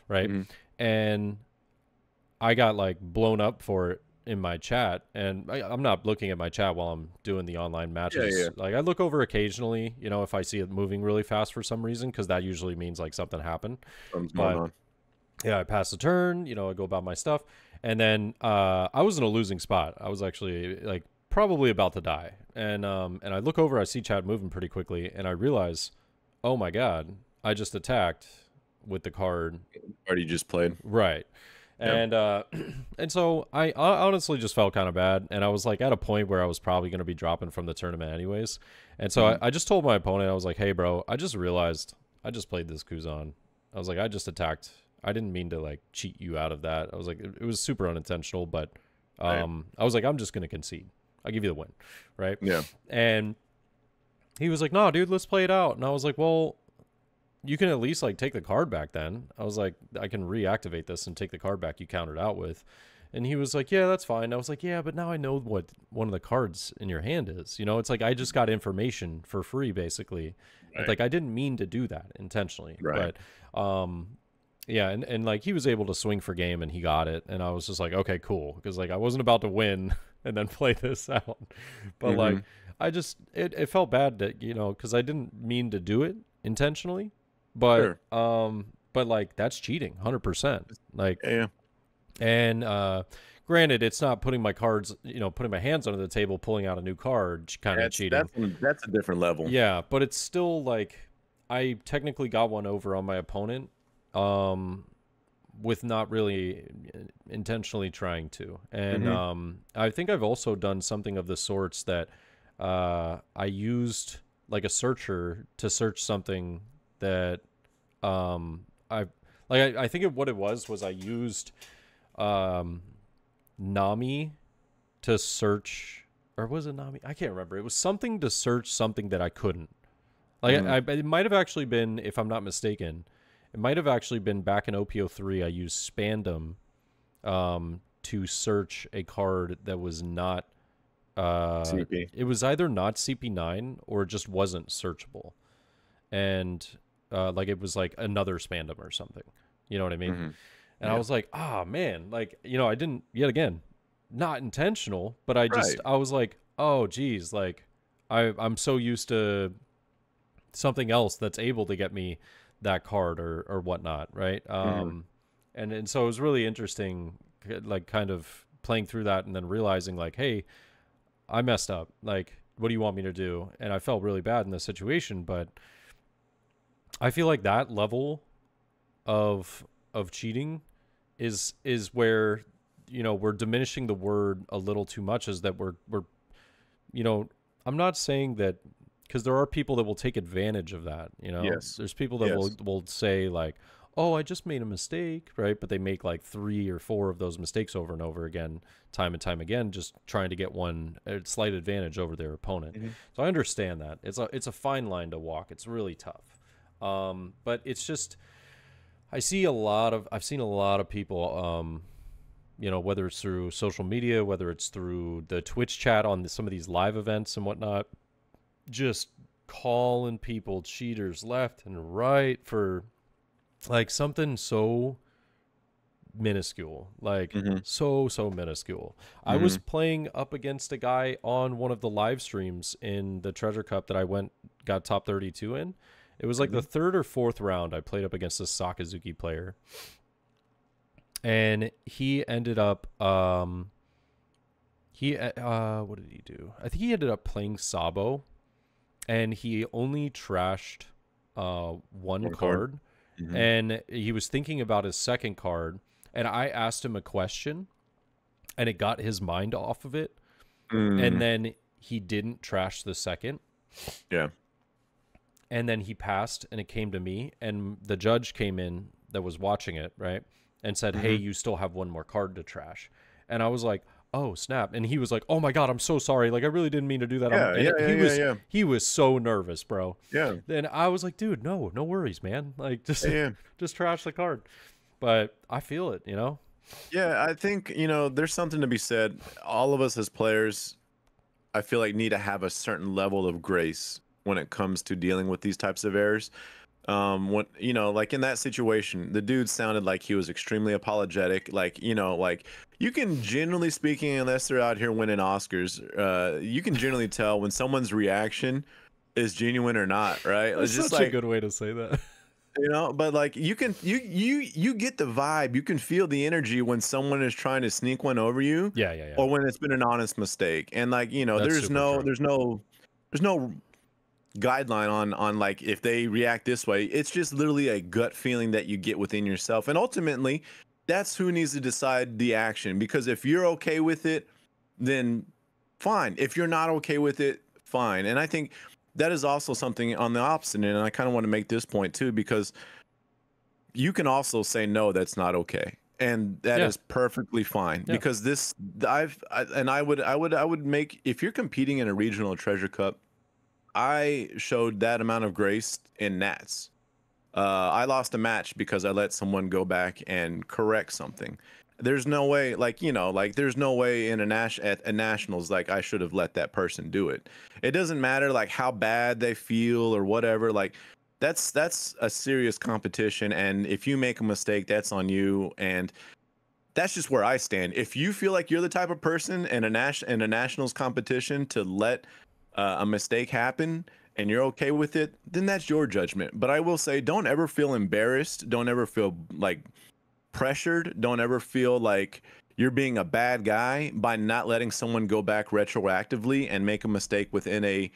Speaker 1: Right? And I got like blown up for it in my chat, and I'm not looking at my chat while I'm doing the online matches. Like, I look over occasionally, you know, if I see it moving really fast for some reason, because that usually means like something happened. But yeah, I pass the turn, you know, I go about my stuff, and then I was in a losing spot. I was actually like probably about to die, and I look over, I see chat moving pretty quickly, and I realize, oh my god, I just attacked with the card
Speaker 2: already just played,
Speaker 1: right? And and so I honestly just felt kind of bad, and I was like at a point where I was probably going to be dropping from the tournament anyways, and so I just told my opponent, I was like, hey bro, I just realized I just played this Kuzan. I was like, I just attacked. I didn't mean to like cheat you out of that. I was like, it was super unintentional, but I was like, I'm just going to concede. I'll give you the win, right?
Speaker 2: Yeah.
Speaker 1: And he was like, no dude, let's play it out. And I was like, well, you can at least like take the card back then. I was like, I can reactivate this and take the card back you countered out with. And he was like, yeah, that's fine. I was like, yeah, but now I know what one of the cards in your hand is. You know, it's like I just got information for free, basically. Right. Like, I didn't mean to do that intentionally.
Speaker 2: Right.
Speaker 1: But yeah, and like, he was able to swing for game and he got it. And I was just like, okay, cool. Because like, I wasn't about to win and then play this out. But like, I just, it felt bad that, you know, because I didn't mean to do it intentionally. But but like, that's cheating 100%. Like, and granted, it's not putting my cards, you know, putting my hands under the table, pulling out a new card, kind of cheating.
Speaker 2: That's a different level.
Speaker 1: Yeah, but it's still like, I technically got one over on my opponent, with not really intentionally trying to. And I think I've also done something of the sorts that I used like a searcher to search something that I think what it was I used Nami to search, or was it Nami? I can't remember. It was something to search something that I couldn't. Like, it might have actually been, if I'm not mistaken, it might have actually been back in OPO3. I used Spandom to search a card that was not CP. It was either not CP9 or it just wasn't searchable. And like, it was like another Spandom or something. You know what I mean? And I was like, ah, man, like, you know, I didn't, yet again, not intentional, but I just, I was like, oh, geez, like, I'm so used to something else that's able to get me that card or whatnot, right? And so it was really interesting, like, kind of playing through that and then realizing, like, hey, I messed up. Like, what do you want me to do? And I felt really bad in this situation, but I feel like that level of cheating is where, you know, we're diminishing the word a little too much, is that we're you know, I'm not saying that, because there are people that will take advantage of that. You know,
Speaker 2: Yes.
Speaker 1: there's people that
Speaker 2: Yes.
Speaker 1: will say like, "Oh, I just made a mistake," right? But they make like 3 or 4 of those mistakes over and over again, time and time again, just trying to get one a slight advantage over their opponent.
Speaker 2: Mhm.
Speaker 1: So I understand that it's a fine line to walk. It's really tough, but it's just I've seen a lot of people, you know, whether it's through social media, whether it's through the Twitch chat on some of these live events and whatnot, just calling people cheaters left and right for like something so minuscule, like
Speaker 2: Mhm.
Speaker 1: so minuscule. I was
Speaker 2: Mhm.
Speaker 1: playing up against a guy on one of the live streams in the Treasure Cup that I got top 32 in. It was like the
Speaker 2: Mhm.
Speaker 1: third or fourth round. I played up against this Sakazuki player, and he ended up what did he do? I think he ended up playing Sabo, and he only trashed one
Speaker 2: One card.
Speaker 1: card,
Speaker 2: Mhm.
Speaker 1: and he was thinking about his second card, and I asked him a question, and it got his mind off of it, and
Speaker 2: Mm.
Speaker 1: then he didn't trash the second,
Speaker 2: Yeah.
Speaker 1: and then he passed, and it came to me, and the judge came in that was watching it, right, and said, "Hey,
Speaker 2: Mhm.
Speaker 1: you still have one more card to trash," and I was like, "Oh snap!" And he was like, "Oh my god, I'm so sorry. Like I really didn't mean to do that."
Speaker 2: Yeah.
Speaker 1: And
Speaker 2: Yeah. Yeah. Yeah. Yeah.
Speaker 1: he was so nervous, bro.
Speaker 2: Yeah.
Speaker 1: Then I was like, "Dude, no worries, man. Like just
Speaker 2: Yeah. Yeah.
Speaker 1: just trash the card." But I feel it, you know.
Speaker 2: Yeah, I think, there's something to be said. All of us as players, I feel like need to have a certain level of grace when it comes to dealing with these types of errors. When like in that situation, the dude sounded like he was extremely apologetic. Like, like you can generally speaking, unless they're out here winning Oscars, you can generally tell when someone's reaction is genuine or not, right?
Speaker 1: That's
Speaker 2: It's just
Speaker 1: such a
Speaker 2: like,
Speaker 1: good way to say that.
Speaker 2: but like you get the vibe, you can feel the energy when someone is trying to sneak one over you,
Speaker 1: Yeah.
Speaker 2: or when it's been an honest mistake. And like,
Speaker 1: That's
Speaker 2: there's
Speaker 1: super
Speaker 2: no
Speaker 1: true.
Speaker 2: there's no guideline on like if they react this way. It's just literally a gut feeling that you get within yourself. And ultimately, that's who needs to decide the action, because if you're okay with it, then fine. If you're not okay with it, fine. And I think that is also something on the opposite end, and I kind of want to make this point too, because you can also say no, that's not okay, and that
Speaker 1: Yeah.
Speaker 2: is perfectly fine.
Speaker 1: Yeah.
Speaker 2: Because I would make, if you're competing in a regional treasure cup, I showed that amount of grace in Nats. I lost a match because I let someone go back and correct something. There's no way, like, like there's no way in at nationals, like I should have let that person do it. It doesn't matter like how bad they feel or whatever. Like that's a serious competition, and if you make a mistake, that's on you. And that's just where I stand. If you feel like you're the type of person in a nationals competition to let a mistake happen and you're okay with it, then that's your judgment. But I will say, don't ever feel embarrassed. Don't ever feel like pressured. Don't ever feel like you're being a bad guy by not letting someone go back retroactively and make a mistake within a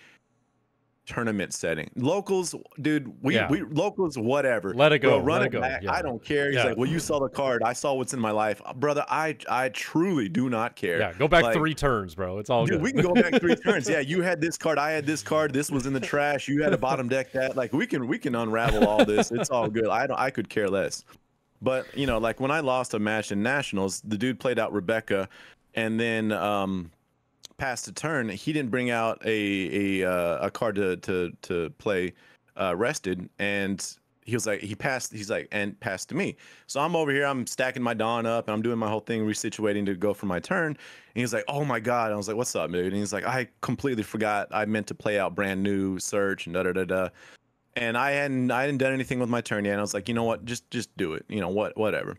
Speaker 2: tournament setting. Locals, dude,
Speaker 1: Yeah.
Speaker 2: we locals, whatever,
Speaker 1: Let it
Speaker 2: bro,
Speaker 1: go.
Speaker 2: run
Speaker 1: Let it
Speaker 2: it
Speaker 1: go.
Speaker 2: back. I
Speaker 1: Yeah.
Speaker 2: don't care. He's
Speaker 1: Yeah.
Speaker 2: like, well, you saw the card. I saw what's in my life, brother. I truly do not care.
Speaker 1: Yeah. Go back
Speaker 2: Like,
Speaker 1: 3 turns, bro. It's all
Speaker 2: dude,
Speaker 1: good.
Speaker 2: we can go back 3 turns. Yeah, you had this card, I had this card. This was in the trash. You had a bottom deck that. Like, we can unravel all this. It's all good. I could care less. But like when I lost a match in nationals, the dude played out Rebecca, and then passed a turn. He didn't bring out a card to play rested, and he was like, he passed. He's like, and passed to me. So I'm over here. I'm stacking my Dawn up, and I'm doing my whole thing, resituating to go for my turn. And he's like, oh my god. I was like, what's up, dude? And he's like, I completely forgot. I meant to play out brand new search and da da da da. And I hadn't done anything with my turn yet. And I was like, you know what? Just do it. Whatever.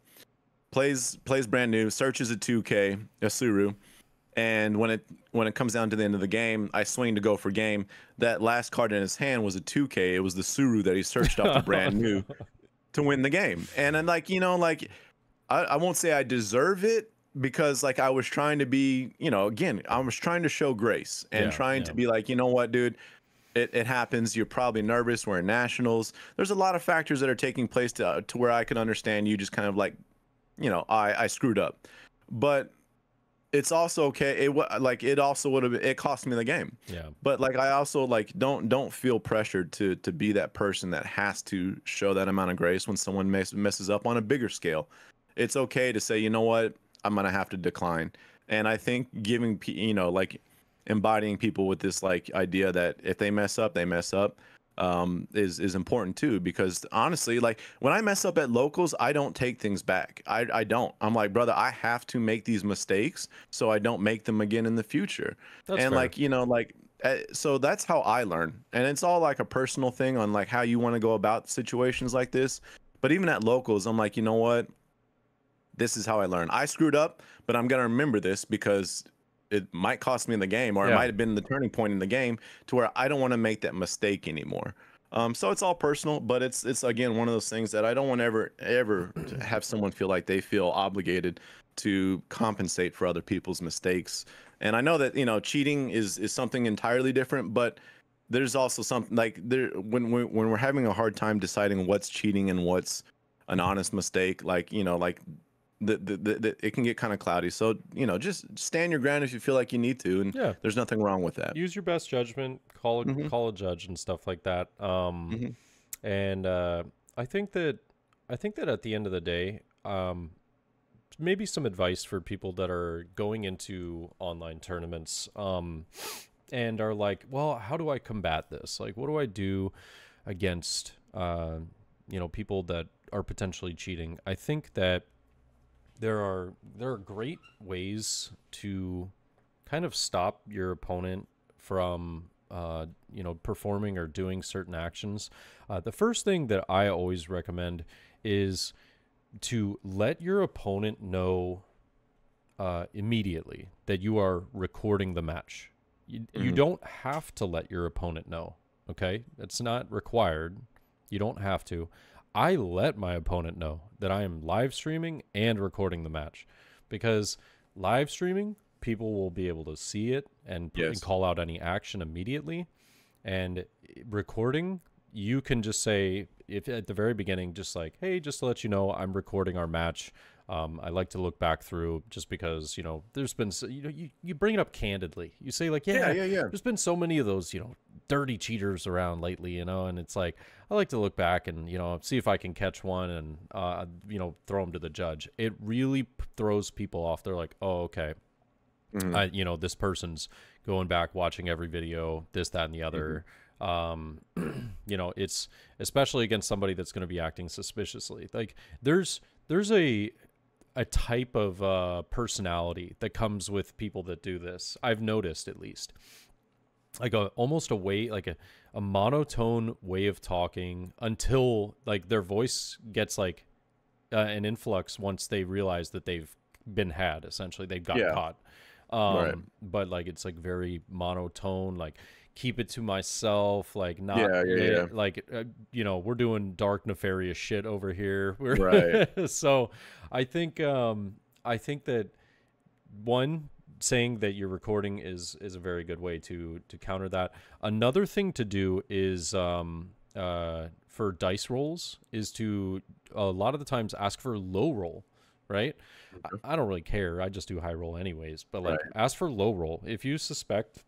Speaker 2: Plays brand new. Searches a 2K, a Suru. And when it comes down to the end of the game, I swing to go for game. That last card in his hand was a 2K. It was the Suru that he searched off the brand new to win the game. And I'm like, like I won't say I deserve it, because like I was trying to be, again, I was trying to show grace and trying to be like, you know what, dude, it happens. You're probably nervous. We're in nationals. There's a lot of factors that are taking place to where I can understand you just kind of like, I screwed up. But it's also okay. It also would have, it cost me the game.
Speaker 1: Yeah.
Speaker 2: But like I also like don't feel pressured to be that person that has to show that amount of grace when someone messes up on a bigger scale. It's okay to say, you know what, I'm gonna have to decline. And I think giving like embodying people with this like idea that if they mess up, they mess up, is important too. Because honestly, like when I mess up at locals, I don't take things back. I don't. I'm like, brother, I have to make these mistakes so I don't make them again in the future.
Speaker 1: That's
Speaker 2: And
Speaker 1: fair.
Speaker 2: like so that's how I learn. And it's all like a personal thing on like how you want to go about situations like this. But even at locals, I'm like, you know what? This is how I learn. I screwed up, but I'm gonna remember this because it might cost me in the game, or it
Speaker 1: Yeah.
Speaker 2: might have been the turning point in the game to where I don't want to make that mistake anymore. So it's all personal, but it's again one of those things that I don't want ever to have someone feel like they feel obligated to compensate for other people's mistakes. And I know that cheating is something entirely different, but there's also something like there when we're having a hard time deciding what's cheating and what's an honest mistake, like like it can get kind of cloudy. So just stand your ground if you feel like you need to, and
Speaker 1: Yeah.
Speaker 2: there's nothing wrong with that.
Speaker 1: Use your best judgment, call
Speaker 2: Hmm.
Speaker 1: a judge and stuff like that.
Speaker 2: Hmm.
Speaker 1: And I think that at the end of the day, maybe some advice for people that are going into online tournaments, and are like, well, how do I combat this? Like, what do I do against people that are potentially cheating? I think that there are great ways to kind of stop your opponent from performing or doing certain actions. The first thing that I always recommend is to let your opponent know immediately that you are recording the match. You don't have to let your opponent know, okay? It's not required. You don't have to. I let my opponent know that I am live streaming and recording the match, because live streaming, people will be able to see it and call out any action immediately. And recording, you can just say, if at the very beginning, just like, hey, just to let you know, I'm recording our match. I like to look back through, just because, there's been, you bring it up candidly. You say like, yeah, there's been so many of those, dirty cheaters around lately, and it's like, I like to look back and, see if I can catch one and, throw them to the judge. It really throws people off. They're like, oh, okay. This person's going back, watching every video, this, that, and the other. It's especially against somebody that's going to be acting suspiciously. Like there's a type of personality that comes with people that do this. I've noticed, at least, like almost a way, like a monotone way of talking, until like their voice gets like an influx once they realize that they've been had. Essentially, they've got caught.
Speaker 2: Right.
Speaker 1: But like it's like very monotone, like keep it to myself, like not like we're doing dark nefarious shit over here.
Speaker 2: Right.
Speaker 1: So I think that one, saying that you're recording is a very good way to counter that. Another thing to do is for dice rolls is to a lot of the times ask for low roll, right? I don't really care. I just do high roll anyways. But like, ask for low roll. If you suspect,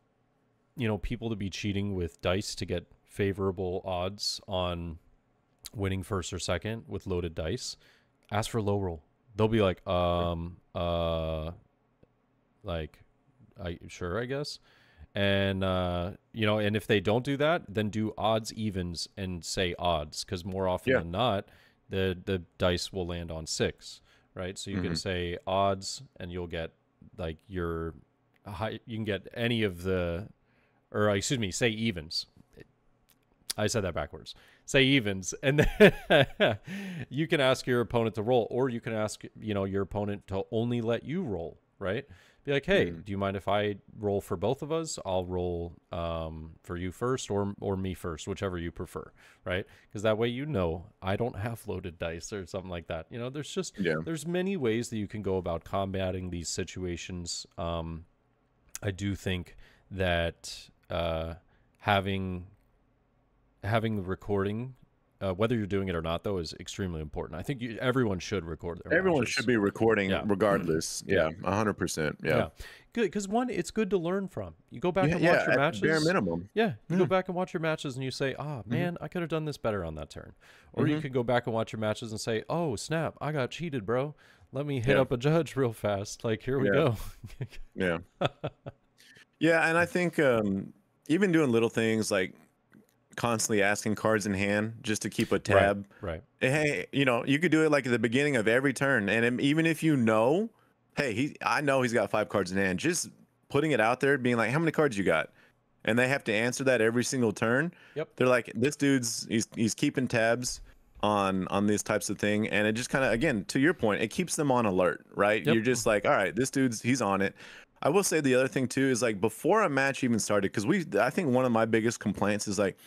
Speaker 1: people to be cheating with dice to get favorable odds on winning first or second with loaded dice, ask for low roll. They'll be like, like, I guess. And, and if they don't do that, then do odds, evens, and say odds. Because more often than not, the dice will land on 6. Right, so you can say odds, and you'll get like your high. You can get any of the, or excuse me, say evens. I said that backwards. Say evens, and then you can ask your opponent to roll, or you can ask your opponent to only let you roll. Right, be like, hey, do you mind if I roll for both of us? I'll roll for you first, or me first, whichever you prefer, right? Because that way I don't have loaded dice or something like that. There's just there's many ways that you can go about combating these situations. I do think that having the recording whether you're doing it or not, though, is extremely important. I think everyone should record their
Speaker 2: Everyone
Speaker 1: matches.
Speaker 2: should be recording
Speaker 1: Yeah.
Speaker 2: regardless. Yeah, 100%. Yeah.
Speaker 1: Good, because one, it's good to learn from. You go back and
Speaker 2: Yeah,
Speaker 1: watch your
Speaker 2: at
Speaker 1: matches.
Speaker 2: bare minimum.
Speaker 1: Yeah, you go back and watch your matches, and you say, man, I could have done this better on that turn. Or you could go back and watch your matches and say, oh, snap, I got cheated, bro. Let me hit up a judge real fast. Like, here we go.
Speaker 2: Yeah. Yeah, and I think even doing little things like constantly asking cards in hand just to keep a tab.
Speaker 1: Right.
Speaker 2: Hey, you could do it like at the beginning of every turn, and even if you know, hey, I know he's got 5 cards in hand, just putting it out there, being like, how many cards you got? And they have to answer that every single turn.
Speaker 1: Yep.
Speaker 2: They're like, this dude's he's keeping tabs on these types of thing, and it just kind of, again, to your point, it keeps them on alert, right?
Speaker 1: Yep.
Speaker 2: You're just like, all right, this dude's he's on it. I will say the other thing too is like before a match even started, because I think one of my biggest complaints is like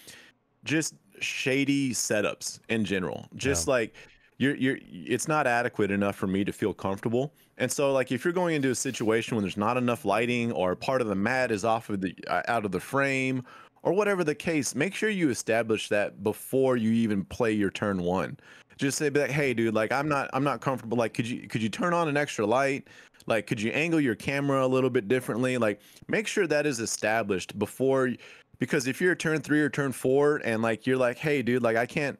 Speaker 2: just shady setups in general. Just like it's not adequate enough for me to feel comfortable. And so like if you're going into a situation where there's not enough lighting or part of the mat is off of the out of the frame or whatever the case, make sure you establish that before you even play your turn 1. Just say like, hey dude, like I'm not comfortable. Like could you turn on an extra light? Like could you angle your camera a little bit differently? Like make sure that is established before, because if you're turn 3 or turn 4 and like you're like, hey dude, like I can't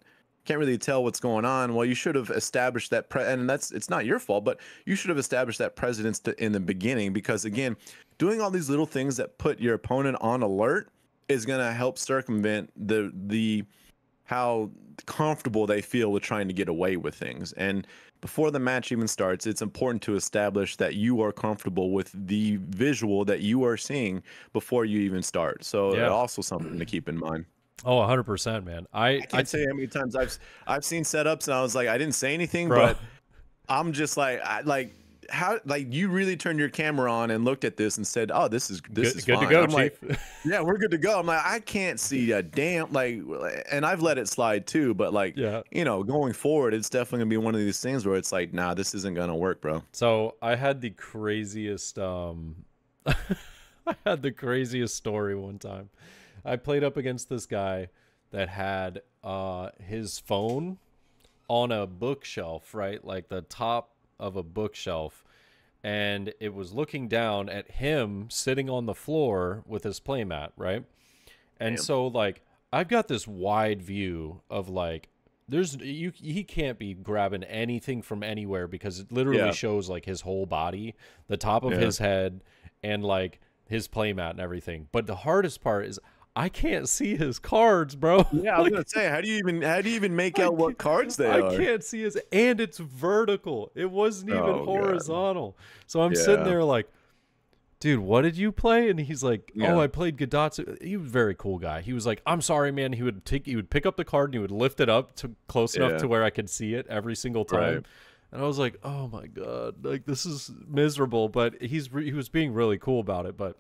Speaker 2: really tell what's going on. Well, you should have established that and it's not your fault, but you should have established that precedence in the beginning, because again, doing all these little things that put your opponent on alert is going to help circumvent the how comfortable they feel with trying to get away with things. And before the match even starts, it's important to establish that you are comfortable with the visual that you are seeing before you even start. So also something to keep in mind.
Speaker 1: Oh, 100%, man. I
Speaker 2: can't say how many times I've seen setups and I was like, I didn't say anything,
Speaker 1: Bro.
Speaker 2: but I'm just like, how, like you really turned your camera on and looked at this and said, oh, this is
Speaker 1: good
Speaker 2: fine.
Speaker 1: to go,
Speaker 2: I'm
Speaker 1: Chief.
Speaker 2: Like, yeah, we're good to go. I'm like, I can't see a damn, like, and I've let it slide too, but like, going forward, it's definitely gonna be one of these things where it's like, nah, this isn't gonna work, bro.
Speaker 1: So I had the craziest I had the craziest story one time. I played up against this guy that had his phone on a bookshelf, right? Like the top of a bookshelf, and it was looking down at him sitting on the floor with his playmat, right? And so like I've got this wide view of like he can't be grabbing anything from anywhere because it literally shows like his whole body, the top of his head, and like his playmat and everything. But the hardest part is I can't see his cards, bro.
Speaker 2: Yeah, I was gonna say, how do you even make out what cards they are?
Speaker 1: I can't see his, and it's vertical. It wasn't even horizontal. God. So I'm sitting there like, dude, what did you play? And he's like, oh, I played Gadatsu. He was a very cool guy. He was like, I'm sorry, man. He would pick up the card and he would lift it up to close enough to where I could see it every single time. Right. And I was like, oh my God, like this is miserable. But he was being really cool about it. But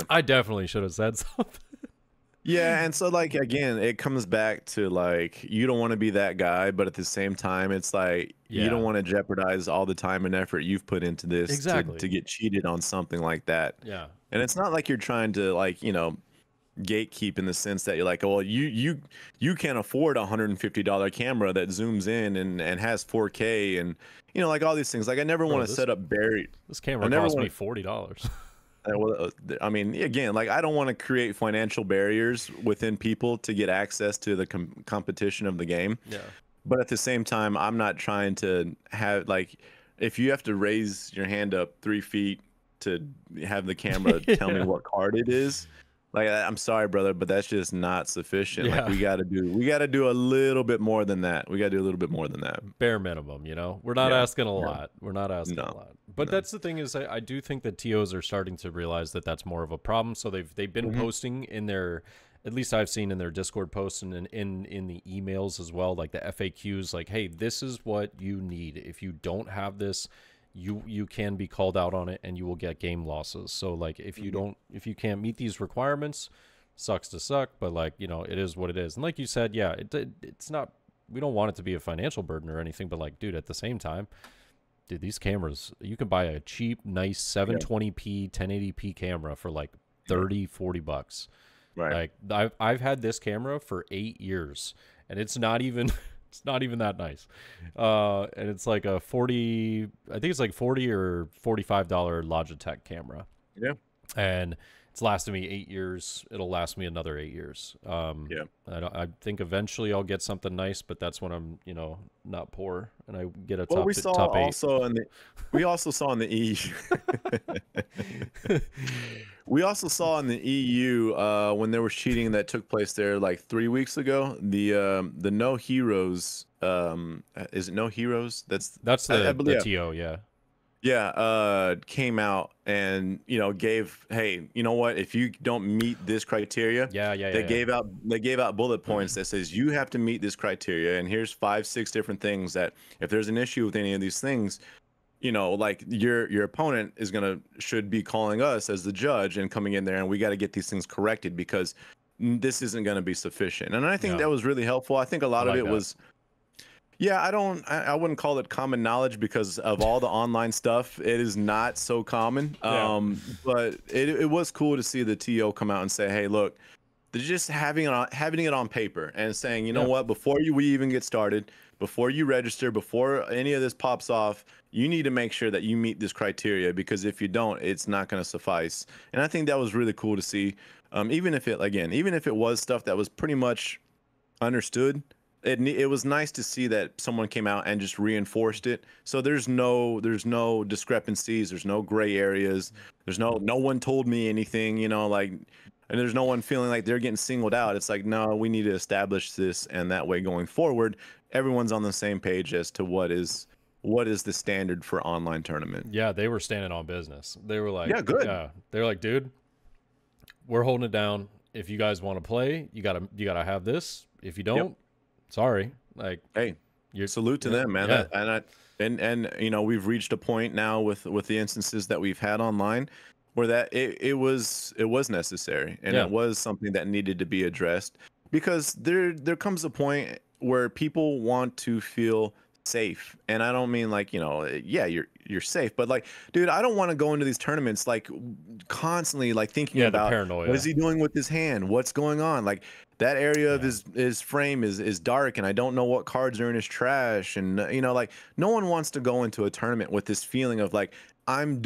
Speaker 1: I definitely should have said something.
Speaker 2: Yeah, and so like again, it comes back to like you don't want to be that guy, but at the same time, it's like you don't want to jeopardize all the time and effort you've put into this to get cheated on something like that.
Speaker 1: Yeah,
Speaker 2: and it's not like you're trying to like gatekeep in the sense that you're like, oh, you can't afford a $150 camera that zooms in and has 4K and like all these things. Like I never want to set up buried.
Speaker 1: This camera cost me $40.
Speaker 2: Well, I mean, again, like I don't want to create financial barriers within people to get access to the competition of the game. Yeah. But at the same time, I'm not trying to have like, if you have to raise your hand up 3 feet to have the camera tell me what card it is, like I'm sorry, brother, but that's just not sufficient. Like we gotta do a little bit more than that. We gotta do a little bit more than that.
Speaker 1: Bare minimum, We're not asking a lot. We're not asking a lot. But that's the thing is, I do think that TOs are starting to realize that that's more of a problem. So they've been posting in their, at least I've seen in their Discord posts and in the emails as well, like the FAQs, like, hey, this is what you need. If you don't have this, you can be called out on it and you will get game losses. So like if you can't meet these requirements, sucks to suck, but like it is what it is. And like you said, it's not, we don't want it to be a financial burden or anything, but like, dude, at the same time, dude, these cameras, you can buy a cheap, nice 720p 1080p camera for like $30-40. Right. Like I've had this camera for 8 years, and it's not even it's not even that nice. And it's like a 40, I think it's like 40 or $45 Logitech camera.
Speaker 2: Yeah.
Speaker 1: And it's lasted me 8 years. It'll last me another 8 years.
Speaker 2: Yeah.
Speaker 1: I think eventually I'll get something nice, but that's when I'm, you know, not poor and I get a
Speaker 2: Well,
Speaker 1: top,
Speaker 2: we saw
Speaker 1: top 8.
Speaker 2: also in the we also saw in the EU we also saw in the EU when there was cheating that took place there like 3 weeks ago. The No Heroes is it No Heroes?
Speaker 1: That's
Speaker 2: I
Speaker 1: the
Speaker 2: believe,
Speaker 1: TO, yeah.
Speaker 2: yeah, came out and gave, hey, you know what, if you don't meet this criteria, they gave out bullet points that says you have to meet this criteria, and here's 5-6 different things that if there's an issue with any of these things, like your opponent should be calling us as the judge and coming in there, and we got to get these things corrected because this isn't going to be sufficient. And I think that was really helpful. I think a lot of it was, yeah, I wouldn't call it common knowledge because of all the online stuff. It is not so common. But it was cool to see the TO come out and say, hey, look, they're just having it on paper and saying, you know what, before we even get started, before you register, before any of this pops off, you need to make sure that you meet this criteria, because if you don't, it's not going to suffice. And I think that was really cool to see. Even if it was stuff that was pretty much understood, it was nice to see that someone came out and just reinforced it. So there's no discrepancies, there's no gray areas, there's no one told me anything, and there's no one feeling like they're getting singled out. It's like, no, we need to establish this, and that way going forward, everyone's on the same page as to what is the standard for online tournament.
Speaker 1: Yeah, they were standing on business. They were like,
Speaker 2: yeah, good.
Speaker 1: Yeah, they were like, dude, we're holding it down. If you guys want to play, you gotta have this. If you don't, sorry. Like,
Speaker 2: hey, salute to them, man.
Speaker 1: Yeah.
Speaker 2: And we've reached a point now with the instances that we've had online where that it was necessary, and it was something that needed to be addressed, because there comes a point where people want to feel safe. And I don't mean like, you're safe, but like, dude, I don't want to go into these tournaments like constantly like thinking about
Speaker 1: paranoia.
Speaker 2: What is he doing with his hand, what's going on, like that area of his frame is dark, and I don't know what cards are in his trash. And like, no one wants to go into a tournament with this feeling of like, I'm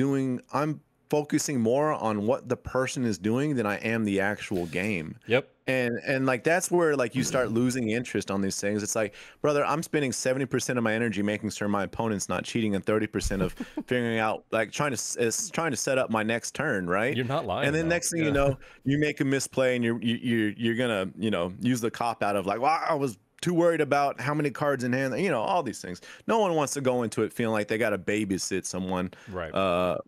Speaker 2: focusing more on what the person is doing than I am the actual game.
Speaker 1: Yep.
Speaker 2: And like, that's where like you start losing interest on these things. It's like, brother, I'm spending 70% of my energy making sure my opponent's not cheating, and 30% of figuring out, like, trying to set up my next turn, right?
Speaker 1: You're not lying.
Speaker 2: And then next thing you know, you make a misplay, and you're gonna use the cop out of like, well, I was too worried about how many cards in hand, all these things. No one wants to go into it feeling like they got to babysit someone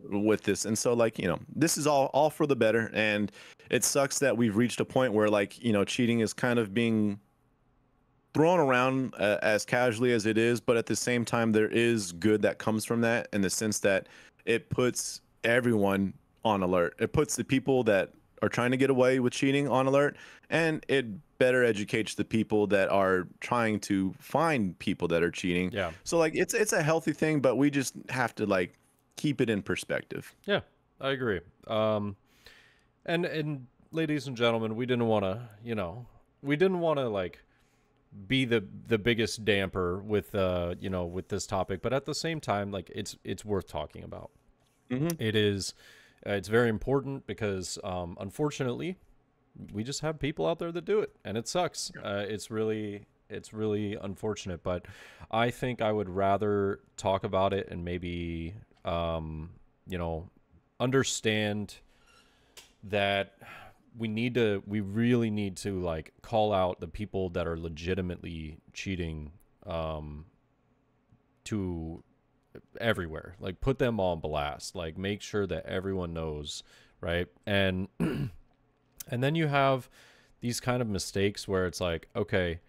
Speaker 2: with this. And so like, this is all for the better. And it sucks that we've reached a point where like, cheating is kind of being thrown around as casually as it is. But at the same time, there is good that comes from that, in the sense that it puts everyone on alert. It puts the people that are trying to get away with cheating on alert, and it better educates the people that are trying to find people that are cheating.
Speaker 1: Yeah.
Speaker 2: So like, it's a healthy thing, but we just have to like keep it in perspective.
Speaker 1: Yeah, I agree. And ladies and gentlemen, we didn't want to like be the biggest damper with with this topic, but at the same time, like, it's worth talking about. It is. It's very important because, unfortunately, we just have people out there that do it, and it sucks. It's really unfortunate, but I think I would rather talk about it and maybe, understand that we really need to like call out the people that are legitimately cheating, to everywhere, like put them on blast, like make sure that everyone knows, right? And and then you have these kind of mistakes where it's like, okay,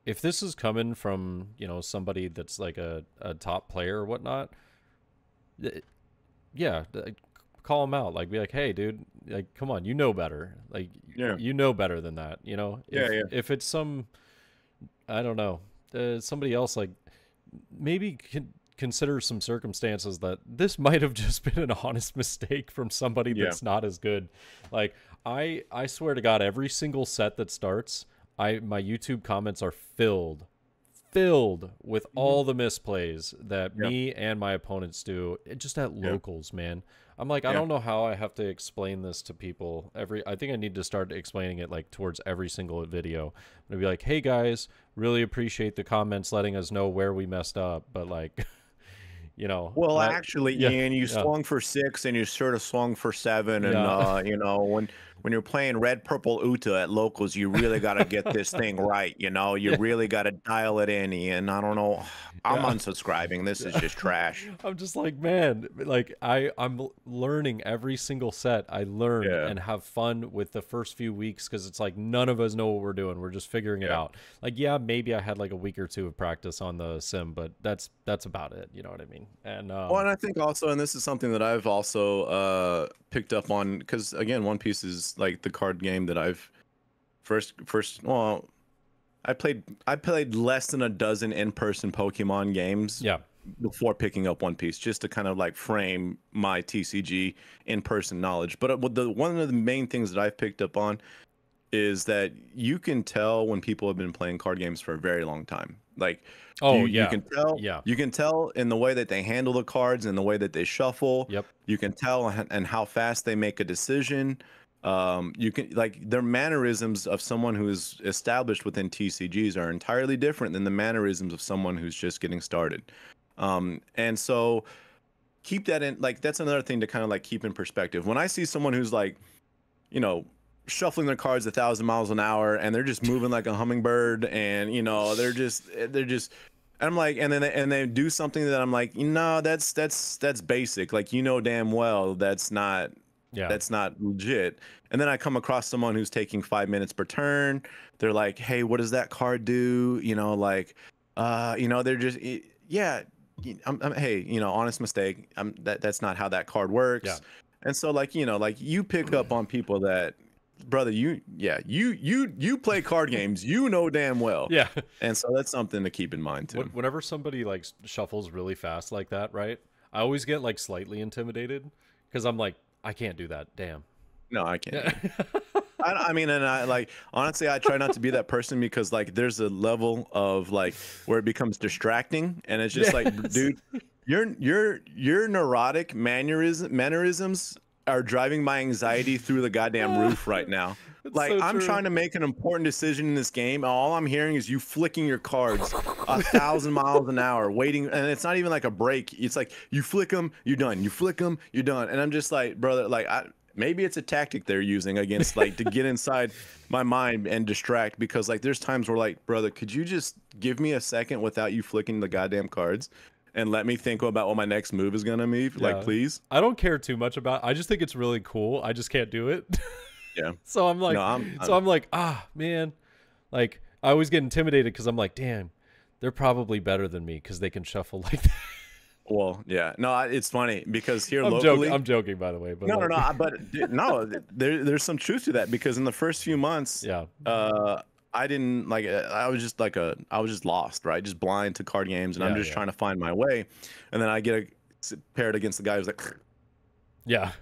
Speaker 1: if this is coming from somebody that's like a top player or whatnot, call them out, like be like, hey dude, like, come on, better, like better than that, if it's some, I don't know, somebody else, like maybe consider some circumstances that this might have just been an honest mistake from somebody that's not as good. Like, I swear to God, every single set that starts, my YouTube comments are filled with all the misplays that me and my opponents do, just at locals, man. I'm like, I don't know how I have to explain this to people. I think I need to start explaining it like towards every single video. I'm gonna be like, hey guys, really appreciate the comments letting us know where we messed up, but like, you know.
Speaker 2: Well, actually, Ian, you
Speaker 1: yeah.
Speaker 2: swung for 6 and you sort of swung for 7, and you know, when you're playing red purple Uta at locals, you really got to get this thing right. You know, you really got to dial it in, Ian. I don't know. I'm unsubscribing. This is just trash.
Speaker 1: I'm just like, man, like I'm learning every single set. I learn and have fun with the first few weeks because it's like none of us know what we're doing. We're just figuring it out. Like, yeah, maybe I had like a week or two of practice on the sim, but that's about it. You know what I mean? And
Speaker 2: well, and I think also, and this is something that I've also picked up on, because again, One Piece is like the card game that I've first. Well, I played less than a dozen in-person Pokemon games.
Speaker 1: Yeah.
Speaker 2: Before picking up One Piece, just to kind of like frame my TCG in-person knowledge. But one of the main things that I've picked up on is that you can tell when people have been playing card games for a very long time. Like, you can tell.
Speaker 1: Yeah.
Speaker 2: You can tell in the way that they handle the cards and the way that they shuffle.
Speaker 1: Yep.
Speaker 2: You can tell and how fast they make a decision. You can, like, their mannerisms of someone who is established within TCGs are entirely different than the mannerisms of someone who's just getting started. And so keep that in, like, that's another thing to kind of like keep in perspective. When I see someone who's like, you know, shuffling their cards 1,000 miles an hour and they're just moving like a hummingbird, and you know, they're just and I'm like, and then they do something that I'm like, no, that's basic. Like, you know damn well that's not legit. And then I come across someone who's taking 5 minutes per turn. They're like, hey, what does that card do? You know, like, you know, they're just, hey, you know, honest mistake. That's not how that card works.
Speaker 1: Yeah.
Speaker 2: And so, like, you know, like, you pick up on people that, brother, you play card games, you know damn well.
Speaker 1: Yeah.
Speaker 2: And so that's something to keep in mind too.
Speaker 1: Whenever somebody like shuffles really fast like that, right? I always get like slightly intimidated because I'm like, I can't do that. Damn.
Speaker 2: No, I can't. I mean, and I, like, honestly, I try not to be that person, because like there's a level of like where it becomes distracting, and it's just like, dude, your neurotic mannerisms are driving my anxiety through the goddamn roof right now. Like, so I'm trying to make an important decision in this game, and all I'm hearing is you flicking your cards 1,000 miles an hour, waiting, and it's not even like a break. It's like you flick them, you're done. You flick them, you're done. And I'm just like, brother, like, maybe it's a tactic they're using against, like, to get inside my mind and distract, because like there's times where, like, brother, could you just give me a second without you flicking the goddamn cards and let me think about what my next move is gonna be? Like, please.
Speaker 1: I don't care too much about. I just think it's really cool. I just can't do it.
Speaker 2: Yeah.
Speaker 1: So I'm like, no, I'm like, man, like, I always get intimidated because I'm like, damn, they're probably better than me because they can shuffle like that.
Speaker 2: Well, yeah, no, it's funny because here locally,
Speaker 1: I'm joking, by the way. But
Speaker 2: no, but no, there's some truth to that, because in the first few months, I didn't like, I was just lost, right? Just blind to card games, and I'm just trying to find my way, and then I get paired against the guy who's like,
Speaker 1: yeah.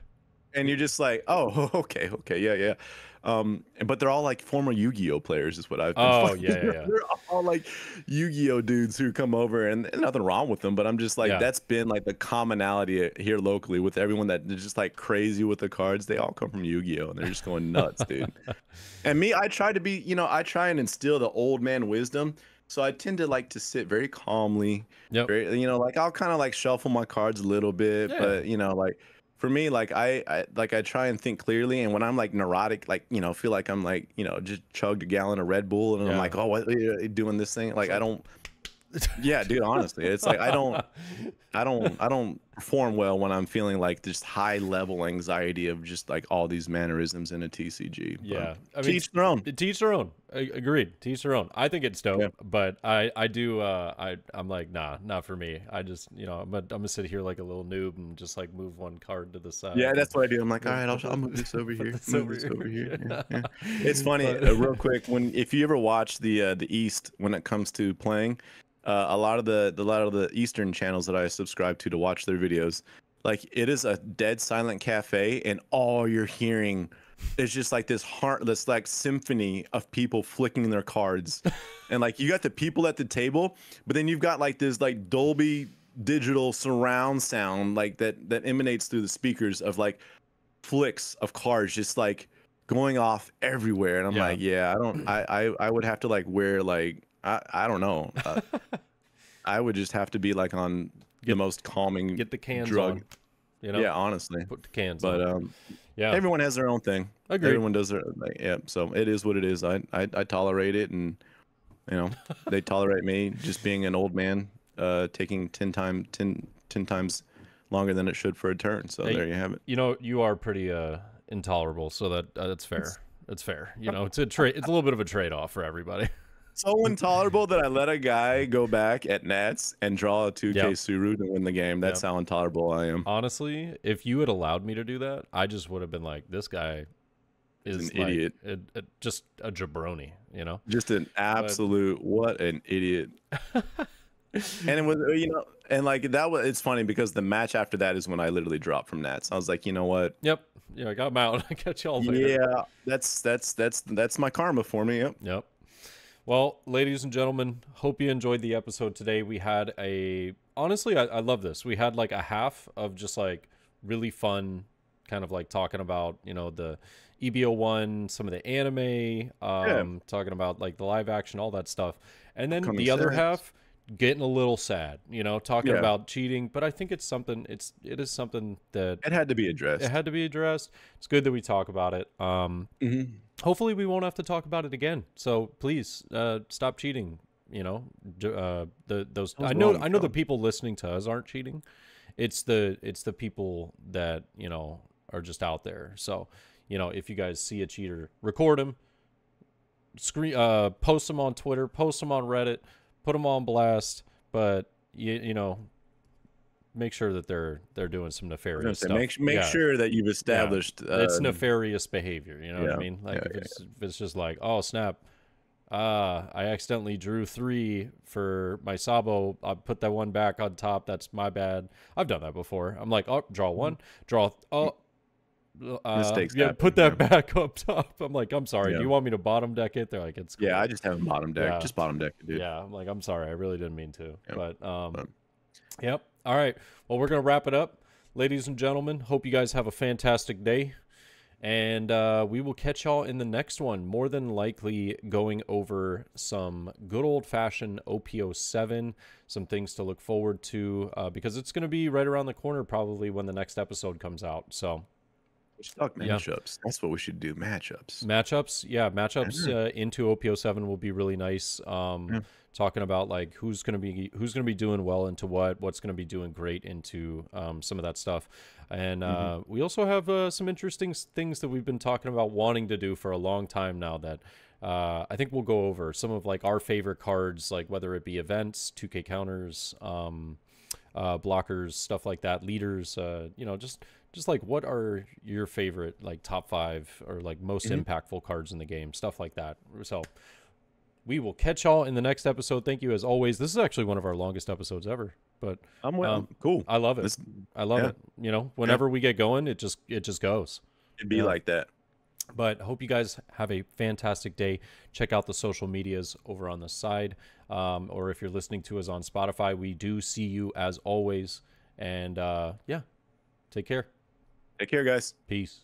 Speaker 2: And you're just like, oh, okay, yeah. But they're all like former Yu-Gi-Oh players, is what I've been finding.
Speaker 1: Yeah.
Speaker 2: They're all like Yu-Gi-Oh dudes who come over, and nothing wrong with them, but I'm just like, that's been like the commonality here locally with everyone that is just like crazy with the cards. They all come from Yu-Gi-Oh, and they're just going nuts, dude. And me, I try to be, you know, I try and instill the old man wisdom. So I tend to like to sit very calmly. Very, you know, like, I'll kind of like shuffle my cards a little bit, but you know, like, for me, like, I try and think clearly, and when I'm like neurotic, like, you know, feel like I'm like, you know, just chugged a gallon of Red Bull, and I'm like, oh, what are you doing this thing? Like, I don't. Yeah, dude, honestly, it's like I don't perform well when I'm feeling like just high level anxiety of just like all these mannerisms in a TCG.
Speaker 1: Yeah,
Speaker 2: I mean, teach their own.
Speaker 1: Teach their own. Agreed. Teach their own. I think it's dope, but I do. I'm like, nah, not for me. I just, you know, I'm gonna sit here like a little noob and just like move one card to the side.
Speaker 2: Yeah, that's what I do. I'm like, all right, I'll move this over here. Move this over here. Yeah. It's funny, real quick. If you ever watch the East when it comes to playing. A lot of the Eastern channels that I subscribe to watch their videos, like, it is a dead silent cafe, and all you're hearing it's just like this heartless like symphony of people flicking their cards. And like you got the people at the table, but then you've got like this like Dolby digital surround sound like that emanates through the speakers of like flicks of cards just like going off everywhere. And I'm like, yeah, I would have to like wear like I don't know. I would just have to be like on the most calming
Speaker 1: get the cans
Speaker 2: drug.
Speaker 1: on, you know?
Speaker 2: Yeah, honestly.
Speaker 1: Put the cans
Speaker 2: on.
Speaker 1: But yeah.
Speaker 2: Everyone has their own thing.
Speaker 1: Agreed.
Speaker 2: Everyone does their like, yeah, so it is what it is. I tolerate it, and you know, they tolerate me just being an old man taking 10 times longer than it should for a turn. So there you have it.
Speaker 1: You know, you are pretty intolerable, so that's fair. It's fair. You know, it's a little bit of a trade-off for everybody.
Speaker 2: So intolerable that I let a guy go back at Nats and draw a 2K Suru to win the game. That's how intolerable I am.
Speaker 1: Honestly, if you had allowed me to do that, I just would have been like, this guy is
Speaker 2: an idiot.
Speaker 1: Just a jabroni, you know?
Speaker 2: Just an absolute, what an idiot. And it was, you know, and like that was, it's funny because the match after that is when I literally dropped from Nats. I was like, you know what?
Speaker 1: Yep. Yeah, I got him out. I catch y'all later.
Speaker 2: Yeah, that's my karma for me.
Speaker 1: Yep. Well, ladies and gentlemen, hope you enjoyed the episode today. We had honestly, I love this. We had like a half of just like really fun kind of like talking about, you know, the EB01, some of the anime, talking about like the live action, all that stuff. And then the other half getting a little sad, you know, talking about cheating, but I think it is something that
Speaker 2: it had to be addressed.
Speaker 1: It's good that we talk about it. Hopefully we won't have to talk about it again. So please stop cheating, you know. I know the people listening to us aren't cheating. It's the people that, you know, are just out there. So, you know, if you guys see a cheater, record them, post them on Twitter, post them on Reddit, put them on blast, but you know, make sure that they're doing some nefarious stuff.
Speaker 2: Make sure that you've established
Speaker 1: it's nefarious behavior. You know what I mean? Like if it's just like, oh snap, I accidentally drew 3 for my Sabo. I put that one back on top. That's my bad. I've done that before. I'm like, oh, draw 1, draw.
Speaker 2: Mistakes.
Speaker 1: Put that back up top. I'm like, I'm sorry. Do you want me to bottom deck it? They're like, it's cool.
Speaker 2: Yeah, I just haven't bottom deck. Just bottom deck it, dude.
Speaker 1: Yeah, I'm like, I'm sorry. I really didn't mean to. But yep. All right. Well, we're gonna wrap it up, ladies and gentlemen. Hope you guys have a fantastic day, and we will catch y'all in the next one. More than likely, going over some good old fashioned OP07, some things to look forward to, because it's gonna be right around the corner, probably when the next episode comes out. So.
Speaker 2: We should talk matchups. That's what we should do. Matchups.
Speaker 1: Matchups into OP07 will be really nice. Talking about like who's gonna be doing well into what's gonna be doing great into some of that stuff. And we also have some interesting things that we've been talking about wanting to do for a long time now that I think we'll go over some of like our favorite cards, like whether it be events, 2K counters, blockers, stuff like that, leaders, you know, just like what are your favorite like top 5 or like most impactful cards in the game, stuff like that. So we will catch y'all in the next episode. Thank you as always. This is actually one of our longest episodes ever, but
Speaker 2: cool.
Speaker 1: I love it. I love it. You know, whenever we get going, it just goes.
Speaker 2: It'd be like that.
Speaker 1: But hope you guys have a fantastic day. Check out the social medias over on the side. Or if you're listening to us on Spotify, we do see you as always. And yeah, take care.
Speaker 2: Take care, guys.
Speaker 1: Peace.